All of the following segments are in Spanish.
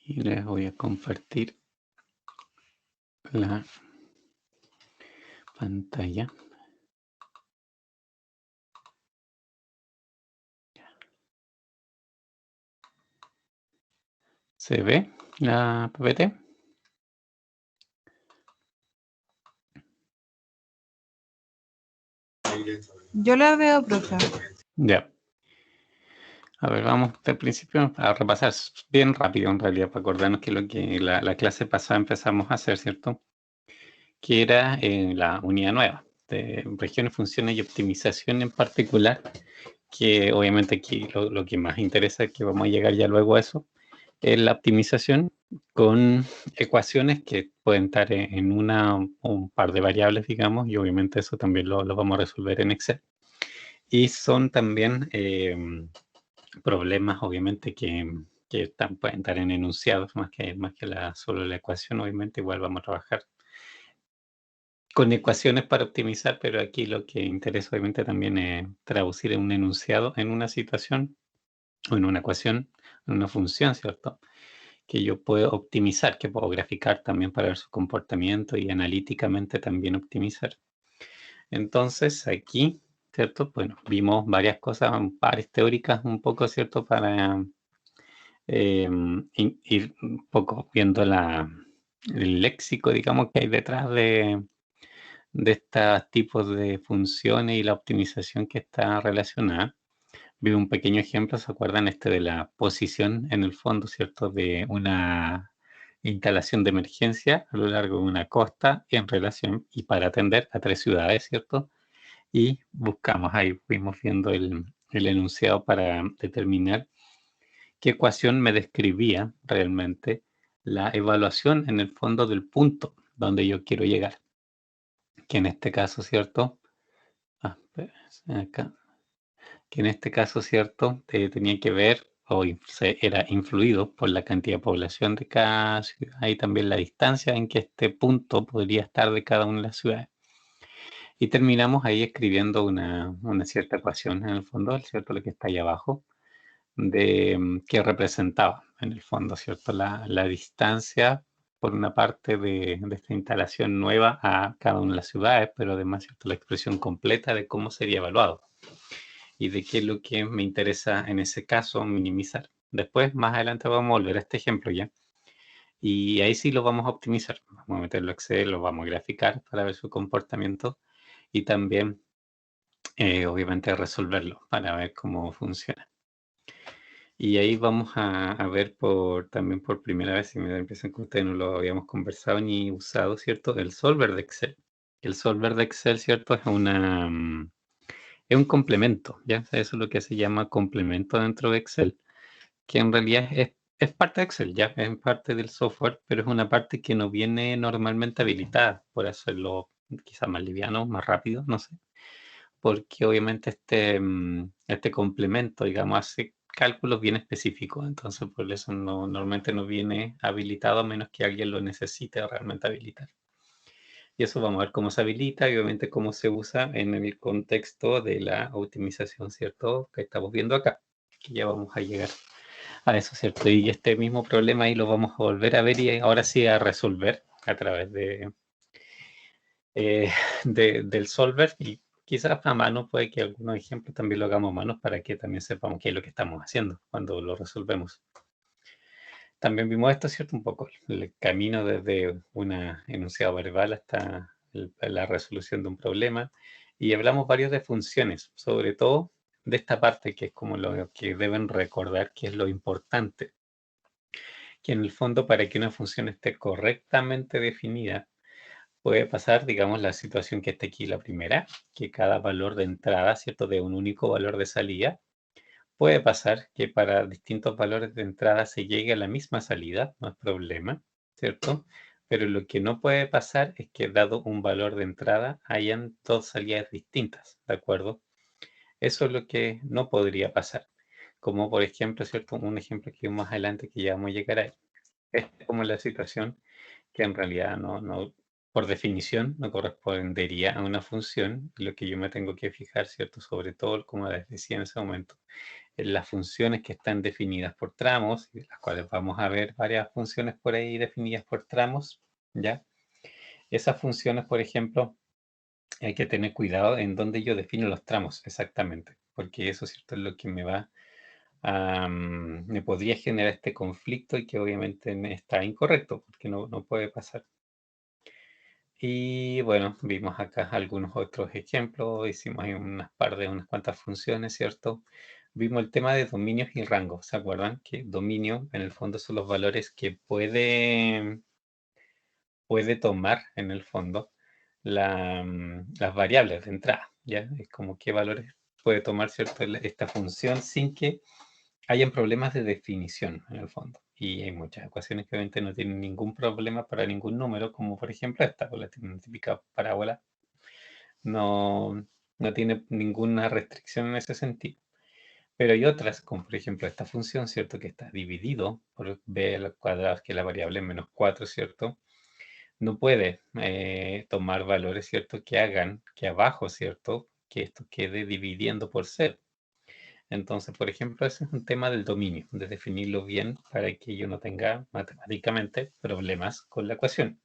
Y les voy a compartir la pantalla. ¿Se ve la PPT? Yo la veo, profe. Ya. A ver, vamos del principio a repasar bien rápido en realidad para acordarnos que lo que la clase pasada empezamos a hacer, ¿cierto? Que era la unidad nueva de regiones, funciones y optimización en particular, que obviamente aquí lo que más interesa es que vamos a llegar ya luego a eso, es la optimización con ecuaciones que pueden estar en una o un par de variables, digamos, y obviamente eso también lo vamos a resolver en Excel. Y son también problemas, obviamente, que pueden estar en enunciados, más que solo la ecuación, obviamente, igual vamos a trabajar con ecuaciones para optimizar, pero aquí lo que interesa, obviamente, también es traducir en un enunciado, en una situación, o en una ecuación, en una función, ¿cierto? Que yo puedo optimizar, que puedo graficar también para ver su comportamiento y analíticamente también optimizar. Entonces, aquí, ¿cierto? Bueno, vimos varias cosas, pares teóricas un poco, ¿cierto? Para ir un poco viendo el léxico, digamos, que hay detrás de estos tipos de funciones y la optimización que está relacionada. Vi un pequeño ejemplo, ¿se acuerdan? De la posición en el fondo, ¿cierto? De una instalación de emergencia a lo largo de una costa en relación y para atender a 3 ciudades, ¿cierto? Y buscamos ahí, fuimos viendo el enunciado para determinar qué ecuación me describía realmente la evaluación en el fondo del punto donde yo quiero llegar. Que en este caso, ¿cierto? Espérense acá. Que en este caso, ¿cierto? Tenía que ver o era influido por la cantidad de población de cada ciudad y también la distancia en que este punto podría estar de cada una de las ciudades. Y terminamos ahí escribiendo una cierta ecuación en el fondo, ¿cierto? Lo que está ahí abajo, de que representaba en el fondo, ¿cierto? La distancia, por una parte, de esta instalación nueva a cada una de las ciudades, pero además, ¿cierto? La expresión completa de cómo sería evaluado y de qué es lo que me interesa en ese caso minimizar. Después, más adelante, vamos a volver a este ejemplo ya. Y ahí sí lo vamos a optimizar. Vamos a meterlo a Excel, lo vamos a graficar para ver su comportamiento y también, obviamente, resolverlo para ver cómo funciona. Y ahí vamos a ver también por primera vez, si me empiezan que ustedes no lo habíamos conversado ni usado, ¿cierto? El solver de Excel. El solver de Excel, ¿cierto? Es un complemento, ¿ya? Eso es lo que se llama complemento dentro de Excel, que en realidad es parte de Excel, ya, es parte del software, pero es una parte que no viene normalmente habilitada, por hacerlo quizás más liviano, más rápido, no sé. Porque obviamente este complemento, digamos, hace cálculos bien específicos, entonces por eso normalmente no viene habilitado a menos que alguien lo necesite realmente habilitar. Y eso vamos a ver cómo se habilita y obviamente cómo se usa en el contexto de la optimización, ¿cierto? Que estamos viendo acá, que ya vamos a llegar a eso, ¿cierto? Y este mismo problema ahí lo vamos a volver a ver y ahora sí a resolver a través del solver y quizás a mano puede que algunos ejemplos también lo hagamos a mano para que también sepamos qué es lo que estamos haciendo cuando lo resolvemos. También vimos esto, ¿cierto? Un poco el camino desde una enunciado verbal hasta la resolución de un problema. Y hablamos varios de funciones, sobre todo de esta parte que es como lo que deben recordar que es lo importante. Que en el fondo para que una función esté correctamente definida, puede pasar, digamos, la situación que está aquí, la primera, que cada valor de entrada, ¿cierto? De un único valor de salida. Puede pasar que para distintos valores de entrada se llegue a la misma salida, no es problema, ¿cierto? Pero lo que no puede pasar es que dado un valor de entrada hayan dos salidas distintas, ¿de acuerdo? Eso es lo que no podría pasar. Como por ejemplo, ¿cierto? Un ejemplo que más adelante que ya vamos a llegar ahí. Es como la situación que en realidad no por definición, no correspondería a una función. Lo que yo me tengo que fijar, ¿cierto? Sobre todo, como les decía en ese momento, en las funciones que están definidas por tramos, y de las cuales vamos a ver varias funciones por ahí definidas por tramos, ¿ya? Esas funciones, por ejemplo, hay que tener cuidado en dónde yo defino los tramos exactamente, porque eso, ¿cierto? Es lo que me va a, me podría generar este conflicto y que obviamente está incorrecto, porque no puede pasar. Y bueno, vimos acá algunos otros ejemplos, hicimos ahí unas cuantas funciones, ¿cierto? Vimos el tema de dominios y rangos, ¿se acuerdan? Que dominio en el fondo son los valores que puede tomar en el fondo las variables de entrada, ¿ya? Es como qué valores puede tomar, ¿cierto? Esta función sin que hayan problemas de definición en el fondo. Y hay muchas ecuaciones que obviamente no tienen ningún problema para ningún número, como por ejemplo esta, pues la típica parábola, no, no tiene ninguna restricción en ese sentido. Pero hay otras, como por ejemplo esta función, ¿cierto? Que está dividido por b al cuadrado, que es la variable menos 4, ¿cierto? No puede tomar valores, ¿cierto? Que hagan que abajo, ¿cierto? Que esto quede dividiendo por cero. Entonces, por ejemplo, ese es un tema del dominio, de definirlo bien para que yo no tenga matemáticamente problemas con la ecuación.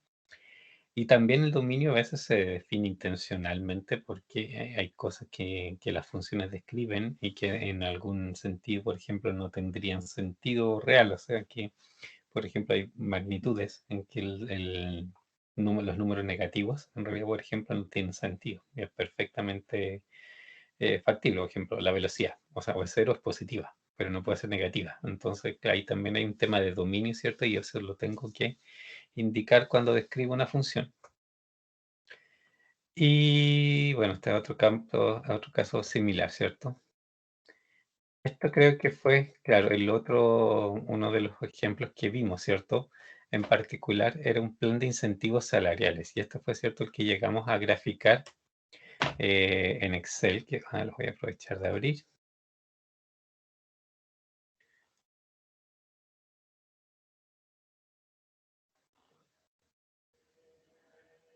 Y también el dominio a veces se define intencionalmente porque hay cosas que las funciones describen y que en algún sentido, por ejemplo, no tendrían sentido real. O sea que, por ejemplo, hay magnitudes en que los números negativos, en realidad, por ejemplo, no tienen sentido. Es perfectamente factible, por ejemplo, la velocidad. O sea, o es cero es positiva, pero no puede ser negativa. Entonces, ahí también hay un tema de dominio, ¿cierto? Y eso lo tengo que indicar cuando describo una función. Y bueno, este es otro caso similar, ¿cierto? Esto creo que fue, claro, uno de los ejemplos que vimos, ¿cierto? En particular era un plan de incentivos salariales. Y esto fue, ¿cierto?, el que llegamos a graficar en Excel, que lo voy a aprovechar de abrir.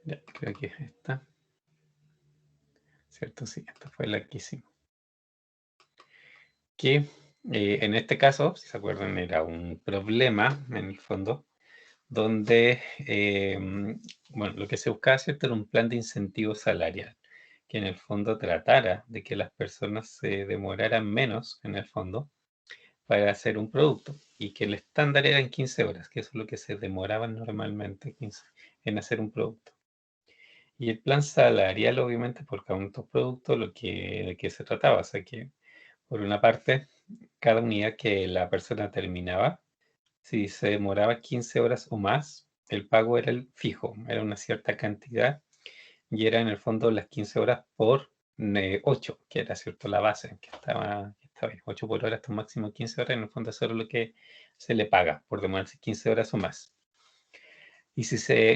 Ya, creo que es esta. ¿Cierto? Sí, esta fue la que hicimos. Que en este caso, si se acuerdan, era un problema en el fondo, donde, bueno, lo que se buscaba, ¿cierto?, era un plan de incentivo salarial, que en el fondo tratara de que las personas se demoraran menos, en el fondo, para hacer un producto, y que el estándar era en 15 horas, que eso es lo que se demoraban normalmente 15, en hacer un producto. Y el plan salarial, obviamente, por cada uno de estos productos, de que se trataba, o sea que, por una parte, cada unidad que la persona terminaba, si se demoraba 15 horas o más, el pago era el fijo, era una cierta cantidad y era en el fondo las 15 horas por 8, que era cierto la base, que estaba bien, 8 por hora hasta un máximo de 15 horas, en el fondo eso era lo que se le paga por demorarse 15 horas o más. Y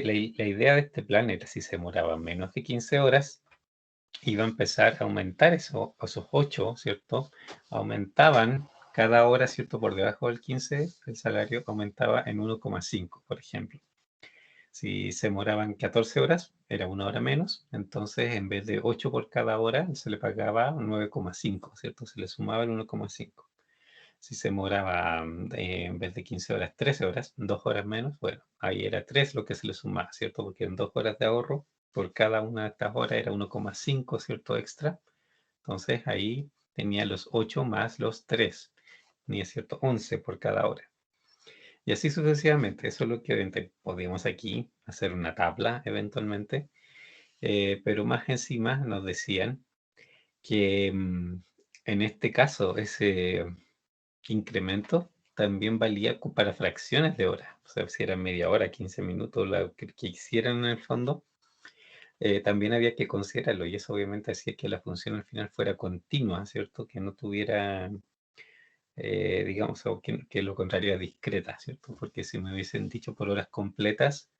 la idea de este plan era si se demoraba menos de 15 horas, iba a empezar a aumentar esos 8, ¿cierto? Aumentaban cada hora, ¿cierto? Por debajo del 15, el salario aumentaba en 1,5, por ejemplo. Si se demoraban 14 horas, era una hora menos, entonces en vez de 8 por cada hora, se le pagaba 9,5, ¿cierto? Se le sumaba el 1,5. Si se demoraba en vez de 15 horas, 13 horas, 2 horas menos, bueno, ahí era 3 lo que se le sumaba, ¿cierto? Porque en 2 horas de ahorro, por cada una de estas horas era 1,5, ¿cierto? Extra. Entonces ahí tenía los 8 más los 3, tenía, ¿cierto? 11 por cada hora. Y así sucesivamente. Eso es lo que podíamos aquí hacer una tabla eventualmente, pero más encima nos decían que en este caso ese incremento también valía para fracciones de hora. O sea, si era media hora, 15 minutos, lo que hicieran en el fondo, también había que considerarlo. Y eso obviamente hacía que la función al final fuera continua, ¿cierto? Que no tuviera, digamos, o que lo contrario era discreta, ¿cierto? Porque si me hubiesen dicho por horas completas,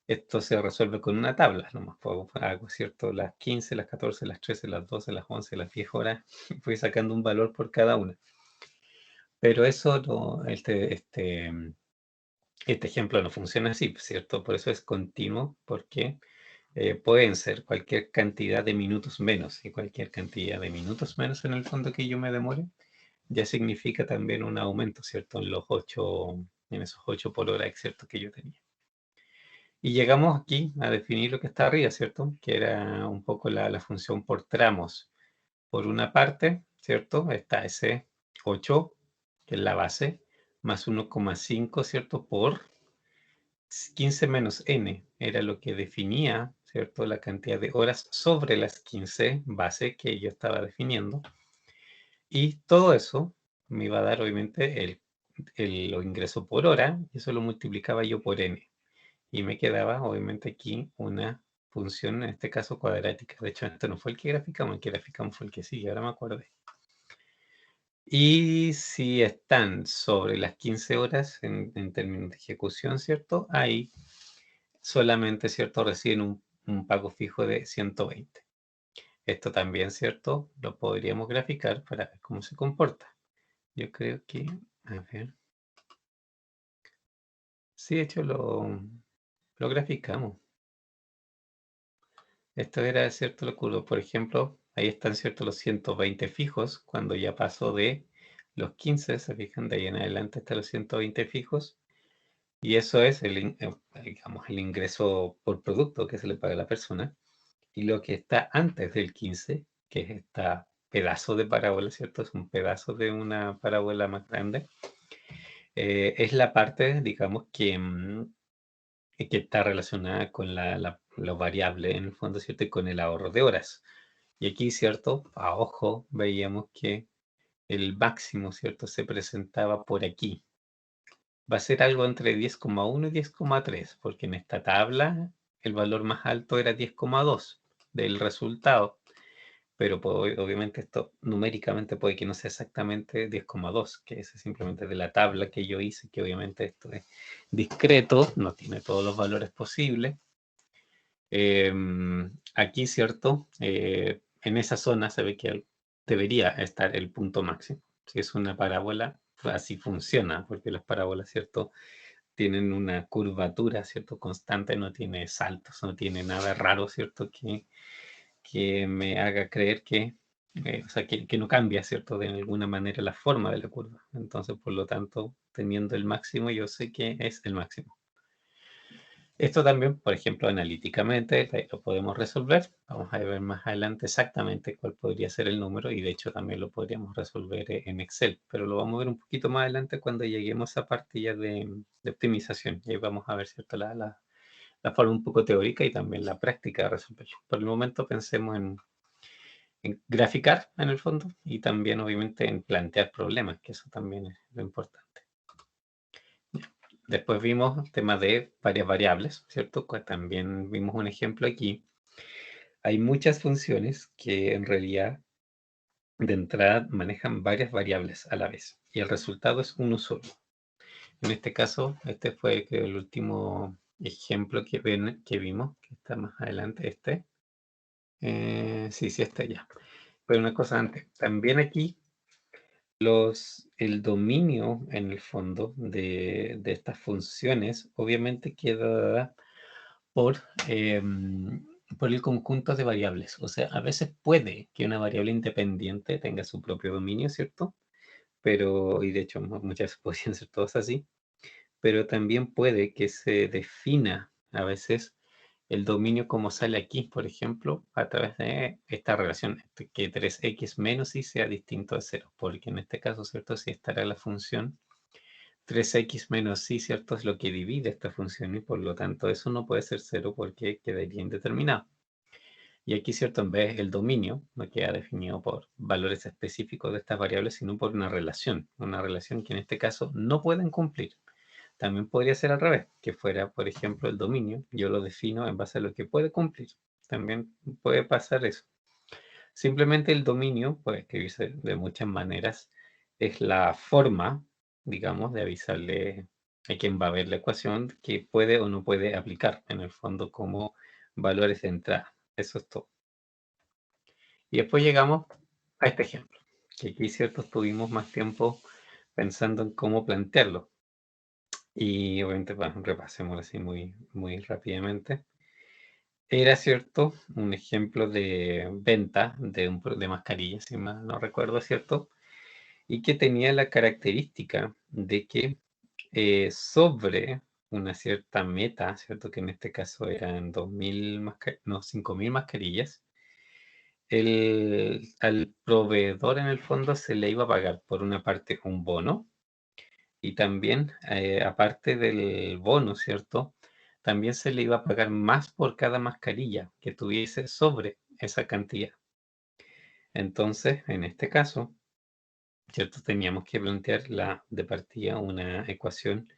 esto se resuelve con una tabla, nomás hago, ¿cierto? Las 15, las 14, las 13, las 12, las 11, las 10 horas, fui sacando un valor por cada una. Pero eso no, Este ejemplo no funciona así, ¿cierto? Por eso es continuo, porque pueden ser cualquier cantidad de minutos menos, y cualquier cantidad de minutos menos en el fondo que yo me demore, ya significa también un aumento, ¿cierto? En esos 8 por hora, ¿cierto? Que yo tenía. Y llegamos aquí a definir lo que está arriba, ¿cierto? Que era un poco la función por tramos. Por una parte, ¿cierto? Está ese 8, que es la base, más 1,5, ¿cierto? Por 15 menos n, era lo que definía, ¿cierto? La cantidad de horas sobre las 15 base que yo estaba definiendo. Y todo eso me iba a dar, obviamente, lo ingreso por hora, y eso lo multiplicaba yo por n. Y me quedaba, obviamente, aquí una función, en este caso cuadrática. De hecho, esto no fue el que graficamos fue el que sigue, ahora me acordé. Y si están sobre las 15 horas en términos de ejecución, ¿cierto? Ahí solamente, ¿cierto? Reciben un pago fijo de 120. Esto también, ¿cierto? Lo podríamos graficar para ver cómo se comporta. Yo creo que, a ver. Sí, de hecho lo graficamos. Esto era, ¿cierto? Lo curvo. Por ejemplo, ahí están, ¿cierto? Los 120 fijos, cuando ya pasó de los 15, se fijan, de ahí en adelante están los 120 fijos. Y eso es digamos, el ingreso por producto que se le paga a la persona. Y lo que está antes del 15, que es este pedazo de parábola, ¿cierto? Es un pedazo de una parábola más grande. Es la parte, digamos, que está relacionada con lo variable en el fondo, ¿cierto? Y con el ahorro de horas. Y aquí, ¿cierto? A ojo veíamos que el máximo, ¿cierto? Se presentaba por aquí. Va a ser algo entre 10,1 y 10,3, porque en esta tabla el valor más alto era 10,2 del resultado. Pero obviamente esto numéricamente puede que no sea exactamente 10,2, que es simplemente de la tabla que yo hice, que obviamente esto es discreto, no tiene todos los valores posibles. Aquí, ¿cierto? En esa zona se ve que debería estar el punto máximo. Si es una parábola, así funciona, porque las parábolas, ¿cierto? Tienen una curvatura, ¿cierto? Constante, no tiene saltos, no tiene nada raro, ¿cierto? Que me haga creer o sea, que no cambia, ¿cierto? De alguna manera la forma de la curva. Entonces, por lo tanto, teniendo el máximo, yo sé que es el máximo. Esto también, por ejemplo, analíticamente lo podemos resolver. Vamos a ver más adelante exactamente cuál podría ser el número y de hecho también lo podríamos resolver en Excel, pero lo vamos a ver un poquito más adelante cuando lleguemos a esa parte ya de optimización. Y ahí vamos a ver, ¿cierto? La forma un poco teórica y también la práctica de resolverlo. Por el momento pensemos en graficar en el fondo y también obviamente en plantear problemas, que eso también es lo importante. Después vimos el tema de varias variables, ¿cierto? Pues también vimos un ejemplo aquí. Hay muchas funciones que en realidad de entrada manejan varias variables a la vez y el resultado es uno solo. En este caso, este fue creo, el último ejemplo que vimos, que está más adelante, este. Sí, este ya. Pero una cosa antes, también aquí el dominio en el fondo de estas funciones obviamente queda dada por, por el conjunto de variables. O sea, a veces puede que una variable independiente tenga su propio dominio, ¿cierto? Pero, y de hecho muchas veces podrían ser todas así, pero también puede que se defina a veces el dominio como sale aquí, por ejemplo, a través de esta relación, que 3x menos y sea distinto de 0, porque en este caso, ¿cierto? Si estará la función 3x menos y, ¿cierto? Es lo que divide esta función y por lo tanto eso no puede ser 0 porque quedaría indeterminado. Y aquí, ¿cierto? En vez el dominio no queda definido por valores específicos de estas variables, sino por una relación que en este caso no pueden cumplir. También podría ser al revés, que fuera, por ejemplo, el dominio, yo lo defino en base a lo que puede cumplir. También puede pasar eso. Simplemente el dominio puede escribirse de muchas maneras. Es la forma, digamos, de avisarle a quien va a ver la ecuación que puede o no puede aplicar, en el fondo, como valores de entrada. Eso es todo. Y después llegamos a este ejemplo, que aquí, cierto, estuvimos más tiempo pensando en cómo plantearlo. Y obviamente, bueno, repasemos así muy, muy rápidamente. Era cierto, un ejemplo de venta de mascarillas, si mal no recuerdo, ¿cierto? Y que tenía la característica de que sobre una cierta meta, ¿cierto? Que en este caso eran 2.000 no, 5.000 mascarillas, al proveedor en el fondo se le iba a pagar por una parte un bono y también, aparte del bono, ¿cierto? También se le iba a pagar más por cada mascarilla que tuviese sobre esa cantidad. Entonces, en este caso, ¿cierto? Teníamos que plantear de partida una ecuación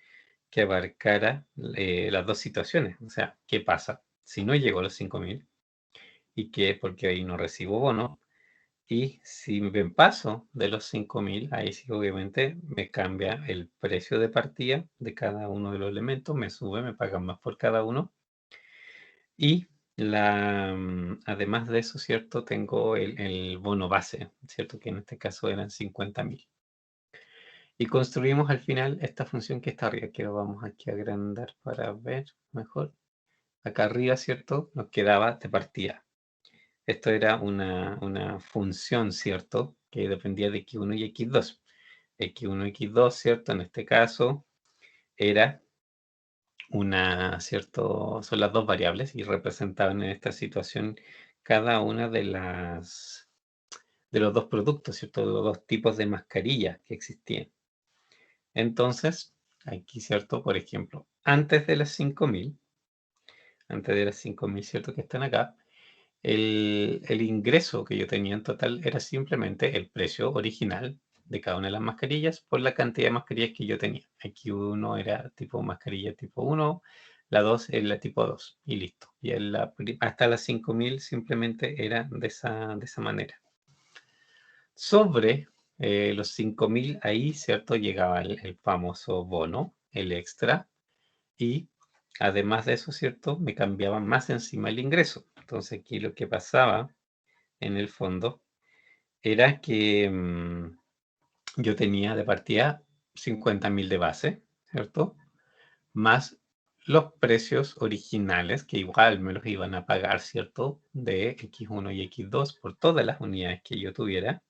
que abarcara las dos situaciones. O sea, ¿qué pasa si no llego a los 5.000? ¿Y qué? Porque ahí no recibo bono. Y si me paso de los 5.000, ahí sí obviamente me cambia el precio de partida de cada uno de los elementos, me sube, me pagan más por cada uno. Y además de eso, ¿cierto? Tengo el bono base, ¿cierto? Que en este caso eran 50.000. Y construimos al final esta función que está arriba, que lo vamos aquí a agrandar para ver mejor. Acá arriba, ¿cierto? Nos quedaba de partida. Esto era una función, ¿cierto? Que dependía de x1 y x2. X1 y x2, ¿cierto? En este caso era ¿cierto? Son las dos variables y representaban en esta situación cada una de los dos productos, ¿cierto? De los dos tipos de mascarillas que existían. Entonces, aquí, ¿cierto? Por ejemplo, antes de las 5.000, ¿cierto? Que están acá, el ingreso que yo tenía en total era simplemente el precio original de cada una de las mascarillas por la cantidad de mascarillas que yo tenía. Aquí uno era tipo mascarilla tipo 1, la 2 es la tipo 2 y listo. Y hasta las 5.000 simplemente era de esa manera. Sobre los 5.000 ahí, ¿cierto? Llegaba el famoso bono, el extra, y además de eso, ¿cierto? Me cambiaban más encima el ingreso. Entonces aquí lo que pasaba en el fondo era que yo tenía de partida 50.000 de base, ¿cierto? Más los precios originales, que igual me los iban a pagar, ¿cierto? De X1 y X2 por todas las unidades que yo tuviera.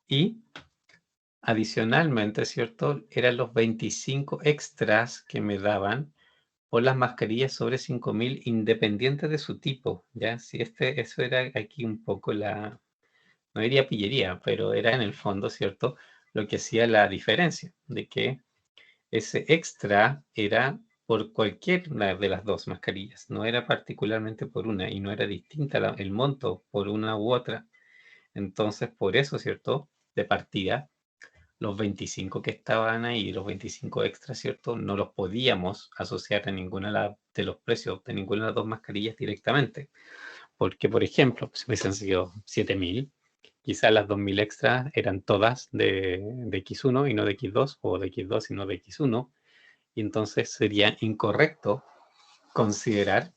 Y adicionalmente, ¿cierto? Eran los 25 extras que me daban por las mascarillas sobre 5.000 independientes de su tipo, ¿ya? Si eso era aquí un poco no diría pillería, pero era en el fondo, ¿cierto? Lo que hacía la diferencia, de que ese extra era por cualquiera de las dos mascarillas, no era particularmente por una y no era distinta el monto por una u otra. Entonces, por eso, ¿cierto? De partida, los 25 que estaban ahí, los 25 extras, ¿cierto? No los podíamos asociar a ninguna de los precios de ninguna de las dos mascarillas directamente. Porque, por ejemplo, si hubiesen sido 7.000, quizás las 2.000 extras eran todas de X1 y no de X2, o de X2 y no de X1, y entonces sería incorrecto considerar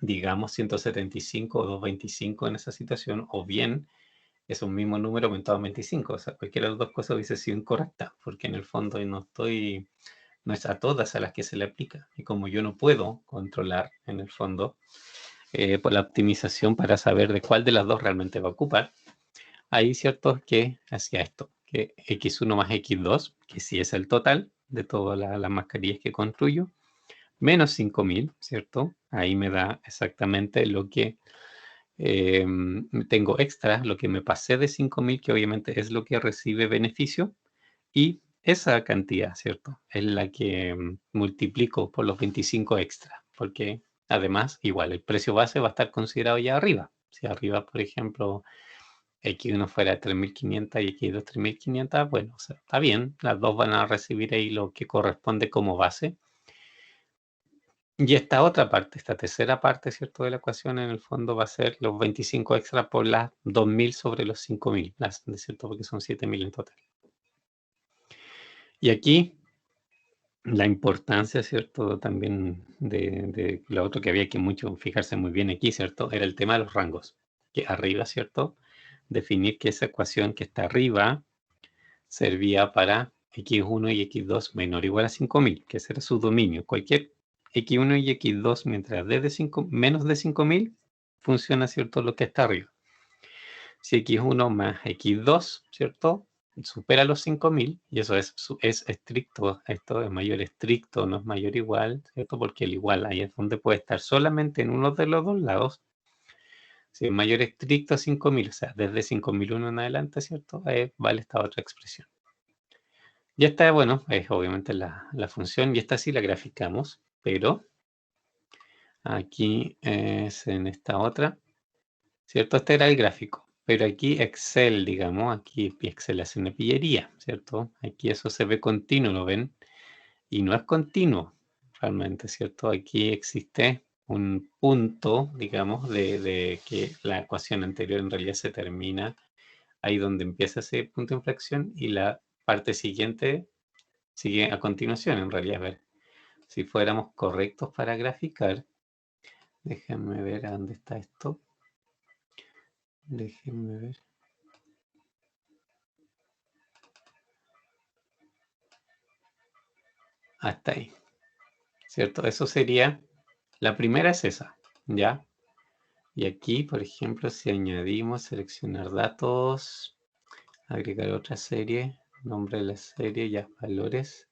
digamos, 175 o 225 en esa situación, o bien es un mismo número aumentado a 25. O sea, cualquiera de las dos cosas hubiese sido incorrecta, porque en el fondo no es a todas a las que se le aplica. Y como yo no puedo controlar, en el fondo, por la optimización para saber de cuál de las dos realmente va a ocupar, ahí cierto que hacía esto, que X1 más X2, que sí es el total de todas las mascarillas que construyo, menos 5.000, ¿cierto? Ahí me da exactamente lo que tengo extra, lo que me pasé de 5.000, que obviamente es lo que recibe beneficio, y esa cantidad, ¿cierto? Es la que multiplico por los 25 extra, porque además, igual, el precio base va a estar considerado ya arriba. Si arriba, por ejemplo, X1 fuera 3.500 y X2 3.500, bueno, o sea, está bien, las dos van a recibir ahí lo que corresponde como base. Y esta otra parte, esta tercera parte, ¿cierto? De la ecuación, en el fondo va a ser los 25 extra por las 2.000 sobre los 5.000, ¿cierto? Porque son 7.000 en total. Y aquí la importancia, ¿cierto? También de lo otro que había que fijarse muy bien aquí, ¿cierto? Era el tema de los rangos. Que arriba, ¿cierto? Definir que esa ecuación que está arriba servía para x1 y x2 menor o igual a 5000, que será su dominio. Cualquier x1 y x2 mientras d de 5, menos de 5000 funciona, ¿cierto? Lo que está arriba. Si x1 más x2, ¿cierto? Supera los 5000, y eso es estricto, esto es mayor estricto, no es mayor igual, ¿cierto? Porque el igual ahí es donde puede estar solamente en uno de los dos lados. Si es mayor estricto a 5000, o sea, desde 5001 en adelante, ¿cierto? Vale esta otra expresión. Y esta, bueno, es obviamente la función, y esta sí la graficamos, pero aquí es en esta otra, ¿cierto? Este era el gráfico, pero aquí Excel, digamos, aquí Excel hace una pillería, ¿cierto? Aquí eso se ve continuo, ¿lo ven? Y no es continuo, realmente, ¿cierto? Aquí existe un punto, digamos, de que la ecuación anterior en realidad se termina ahí donde empieza ese punto de inflexión, y la parte siguiente sigue a continuación, en realidad. A ver, si fuéramos correctos para graficar, déjenme ver a dónde está esto. Déjenme ver. Hasta ahí, ¿cierto? Eso sería, la primera es esa, ¿ya? Y aquí, por ejemplo, si añadimos seleccionar datos, agregar otra serie, nombre de la serie, ya, valores.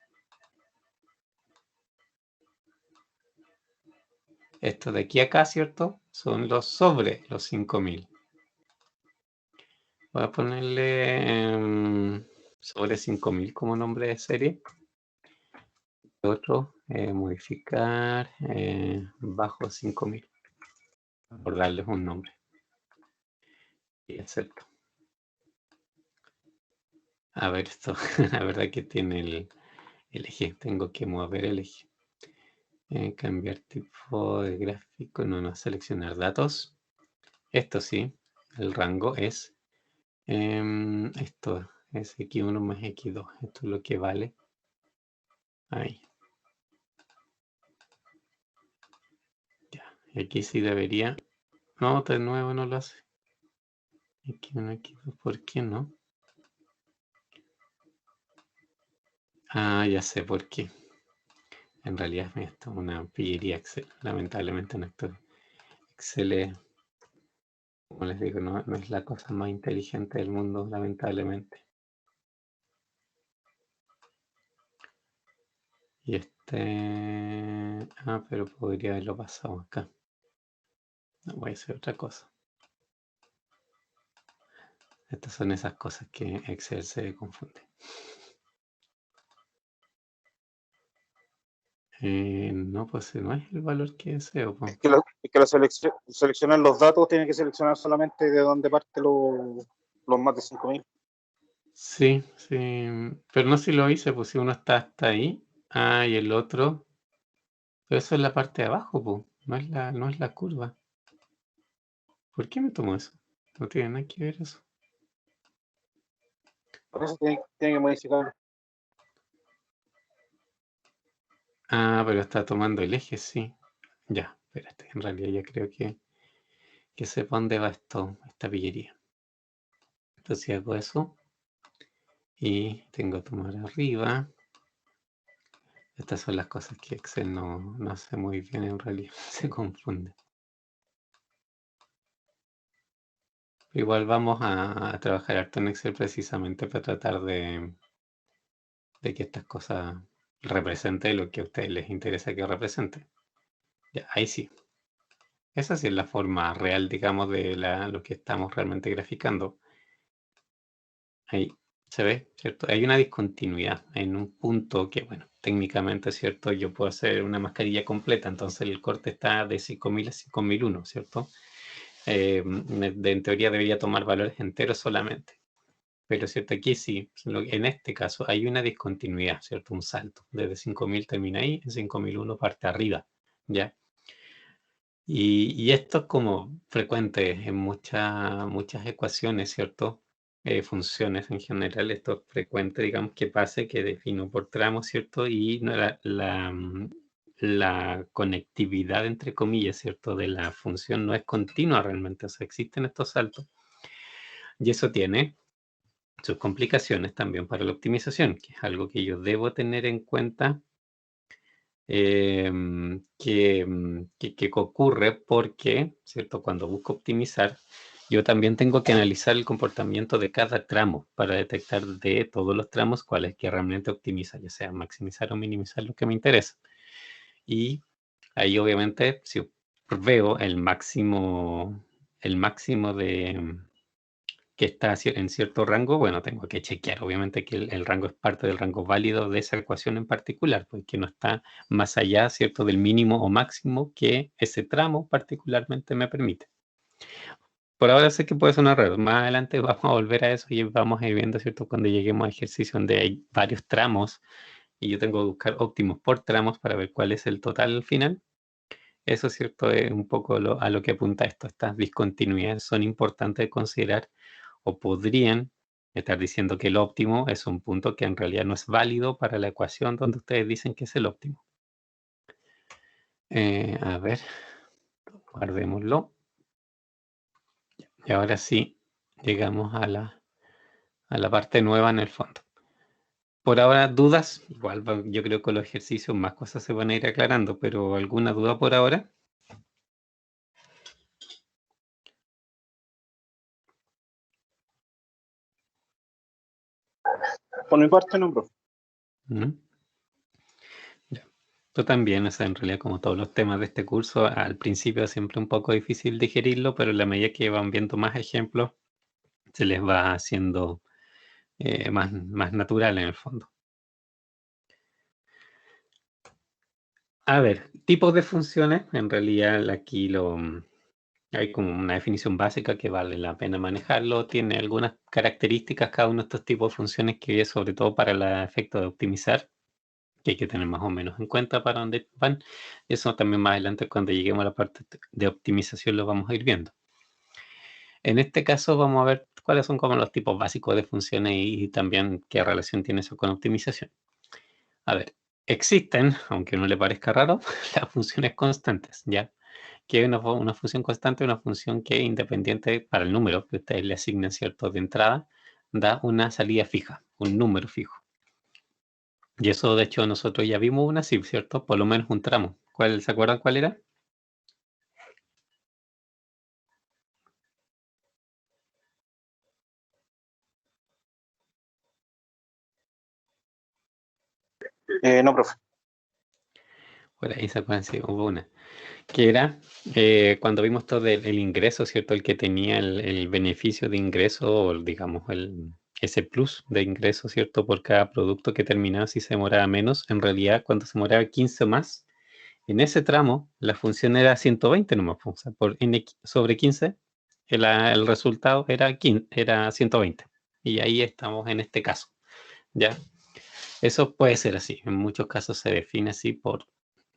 Esto de aquí a acá, ¿cierto? Son los sobre los 5000. Voy a ponerle sobre 5000 como nombre de serie. Otro, modificar bajo 5000, por darles un nombre. Y acepto. A ver, esto, la verdad que tiene el eje. Tengo que mover el eje. Cambiar tipo de gráfico, no, seleccionar datos. Esto sí, el rango es, esto es x1 más x2. Esto es lo que vale. Ahí. Ya, aquí sí debería. No, de nuevo no lo hace. X1, x2, ¿por qué no? Ah, ya sé por qué. En realidad esto es una pillería Excel. Lamentablemente no estoy. Excel es, como les digo, no es la cosa más inteligente del mundo, lamentablemente. Y pero podría haberlo pasado acá. No, voy a hacer otra cosa. Estas son esas cosas que Excel se confunde. No, pues no es el valor que deseo. Es que seleccionar los datos tiene que seleccionar solamente de dónde parte los más de 5000. Sí, pero no si lo hice, pues si uno está hasta ahí, y el otro, pero eso es la parte de abajo, pues, no es la curva. ¿Por qué me tomó eso? No tiene nada que ver eso. Por eso tiene que modificar. Pero está tomando el eje, sí. Ya, espérate, en realidad ya creo que sepa dónde va esta pillería. Entonces hago eso y tengo que tomar arriba. Estas son las cosas que Excel no hace muy bien en realidad, se confunde. Igual vamos a trabajar harto en Excel precisamente para tratar de que estas cosas representen lo que a ustedes les interesa que represente. Ya, ahí sí. Esa sí es la forma real, digamos, de lo que estamos realmente graficando. Ahí se ve, ¿cierto? Hay una discontinuidad en un punto que, bueno, técnicamente, ¿cierto? Yo puedo hacer una mascarilla completa, entonces el corte está de 5000 a 5001, ¿cierto? En teoría debería tomar valores enteros solamente. Pero, ¿cierto? Aquí sí, en este caso hay una discontinuidad, ¿cierto? Un salto. Desde 5000 termina ahí, en 5001 parte arriba, ¿ya? Y esto es como frecuente en muchas ecuaciones, ¿cierto? Funciones en general, esto es frecuente, digamos, que pase, que defino por tramos, ¿cierto? Y la conectividad, entre comillas, ¿cierto? De la función no es continua realmente, o sea, existen estos saltos. Y eso tiene sus complicaciones también para la optimización, que es algo que yo debo tener en cuenta que ocurre porque, ¿cierto? Cuando busco optimizar, yo también tengo que analizar el comportamiento de cada tramo para detectar de todos los tramos cuál es que realmente optimiza, ya sea maximizar o minimizar lo que me interesa. Y ahí obviamente si veo el máximo de que está en cierto rango, bueno, tengo que chequear obviamente que el rango es parte del rango válido de esa ecuación en particular, porque no está más allá, ¿cierto?, del mínimo o máximo que ese tramo particularmente me permite. Por ahora sé que puede sonar raro, más adelante vamos a volver a eso y vamos a ir viendo, ¿cierto?, cuando lleguemos a ejercicio donde hay varios tramos y yo tengo que buscar óptimos por tramos para ver cuál es el total final. Eso, ¿cierto?, es un poco a lo que apunta esto. Estas discontinuidades son importantes de considerar o podrían estar diciendo que el óptimo es un punto que en realidad no es válido para la ecuación donde ustedes dicen que es el óptimo. A ver, guardémoslo. Y ahora sí, llegamos a la parte nueva en el fondo. Por ahora, dudas. Igual yo creo que con los ejercicios más cosas se van a ir aclarando, pero ¿alguna duda por ahora? Por mi parte, no, profe. ¿Mm? Ya. Esto también, o sea, en realidad como todos los temas de este curso, al principio es siempre un poco difícil digerirlo, pero en la medida que van viendo más ejemplos, se les va haciendo más natural en el fondo. A ver, tipos de funciones, en realidad aquí hay como una definición básica que vale la pena manejarlo, tiene algunas características cada uno de estos tipos de funciones que es sobre todo para el efecto de optimizar, que hay que tener más o menos en cuenta para dónde van. Eso también más adelante cuando lleguemos a la parte de optimización lo vamos a ir viendo. En este caso vamos a ver cuáles son como los tipos básicos de funciones y también qué relación tiene eso con optimización. A ver, existen, aunque no le parezca raro, las funciones constantes, ¿ya? Que una función constante es una función que independiente para el número que ustedes le asignen, ¿cierto? De entrada, da una salida fija, un número fijo. Y eso, de hecho, nosotros ya vimos una así, ¿cierto? Por lo menos un tramo. ¿Se acuerdan cuál era? No, profe. Por ahí se acuerdan, sí, hubo una. Que era cuando vimos todo el ingreso, ¿cierto? El que tenía el beneficio de ingreso, o digamos, ese plus de ingreso, ¿cierto? Por cada producto que terminaba, si se demoraba menos, en realidad cuando se demoraba 15 o más, en ese tramo la función era 120 nomás, o sea, por n sobre 15, el resultado era 120. Y ahí estamos en este caso, ¿ya? Eso puede ser así, en muchos casos se define así por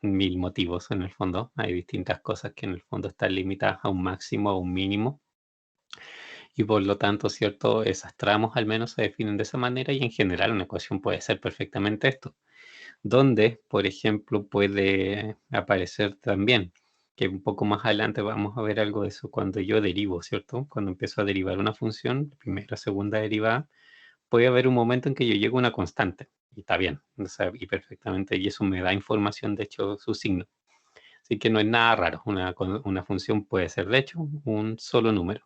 1000 motivos en el fondo. Hay distintas cosas que en el fondo están limitadas a un máximo o un mínimo y por lo tanto, ¿cierto? Esas tramos al menos se definen de esa manera y en general una ecuación puede ser perfectamente esto. Donde, por ejemplo, puede aparecer también, que un poco más adelante vamos a ver algo de eso cuando yo derivo, ¿cierto? Cuando empiezo a derivar una función, primera, segunda derivada, puede haber un momento en que yo llego a una constante y está bien, o sea, y perfectamente, y eso me da información, de hecho, su signo. Así que no es nada raro, una función puede ser, de hecho, un solo número.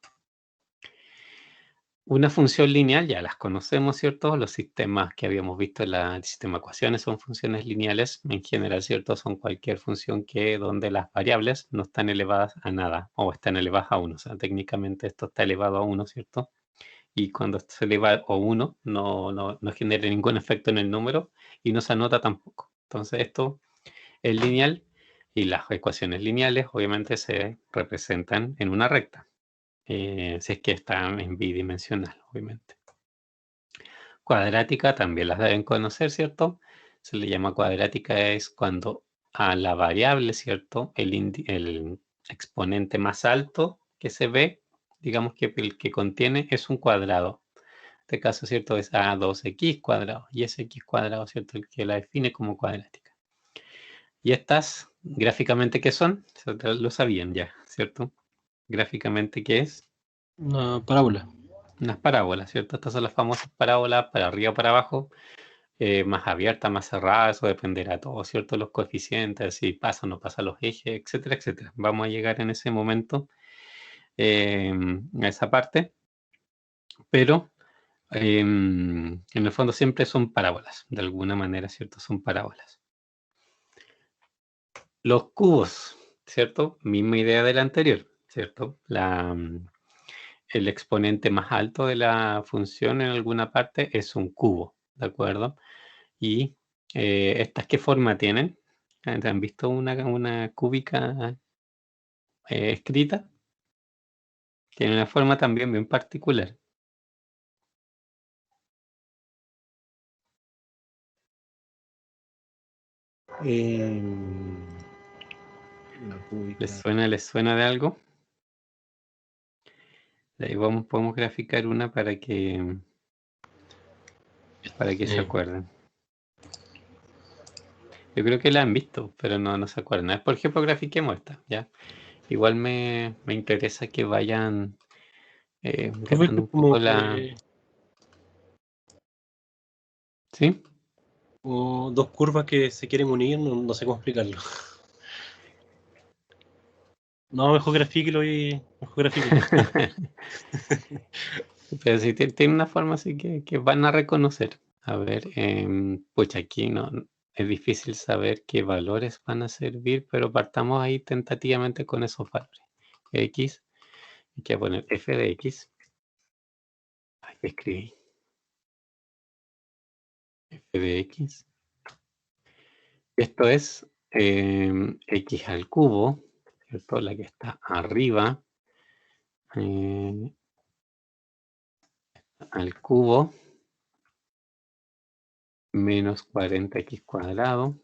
Una función lineal ya las conocemos, ¿cierto? Los sistemas que habíamos visto en el sistema de ecuaciones son funciones lineales. En general, ¿cierto? Son cualquier función donde las variables no están elevadas a nada o están elevadas a 1. O sea, técnicamente esto está elevado a 1, ¿cierto? Y cuando se eleva a 1 no genera ningún efecto en el número y no se anota tampoco. Entonces esto es lineal y las ecuaciones lineales obviamente se representan en una recta. Si es que está en bidimensional, obviamente. Cuadrática también las deben conocer, ¿cierto? Se le llama cuadrática es cuando a la variable, ¿cierto? El exponente más alto que se ve, digamos que el que contiene es un cuadrado. En este caso, ¿cierto? Es A2x cuadrado. Y ese x cuadrado, ¿cierto? El que la define como cuadrática. Y estas, gráficamente, ¿qué son? Lo sabían ya, ¿cierto? Gráficamente, ¿qué es? Una parábola. unas parábolas, ¿cierto? Estas son las famosas parábolas para arriba o para abajo, más abiertas, más cerradas, eso dependerá todo, ¿cierto? Los coeficientes, si pasa o no pasa los ejes, etcétera, etcétera. Vamos a llegar en ese momento a esa parte, pero en el fondo siempre son parábolas, de alguna manera, ¿cierto? Son parábolas. Los cubos, ¿cierto? Misma idea de la anterior, ¿cierto? El exponente más alto de la función en alguna parte es un cubo, ¿de acuerdo? Y ¿estas qué forma tienen? ¿Han visto una cúbica escrita? Tiene una forma también bien particular. La cúbica. ¿Les suena de algo? De ahí podemos graficar una para que se acuerden. Yo creo que la han visto, pero no se acuerdan. Por ejemplo, grafiquemos esta, ¿ya? Igual me interesa que vayan ganando un poco la... ¿Sí? Como dos curvas que se quieren unir, no sé cómo explicarlo. No, mejor grafíquelo y... Mejor grafíquelo. Pero sí, tiene una forma así que van a reconocer. A ver, pues aquí no es difícil saber qué valores van a servir, pero partamos ahí tentativamente con esos valores. X, hay que poner f de x. Hay que escribir f de x. Esto es x al cubo, ¿cierto? La que está arriba al cubo menos 40x cuadrado.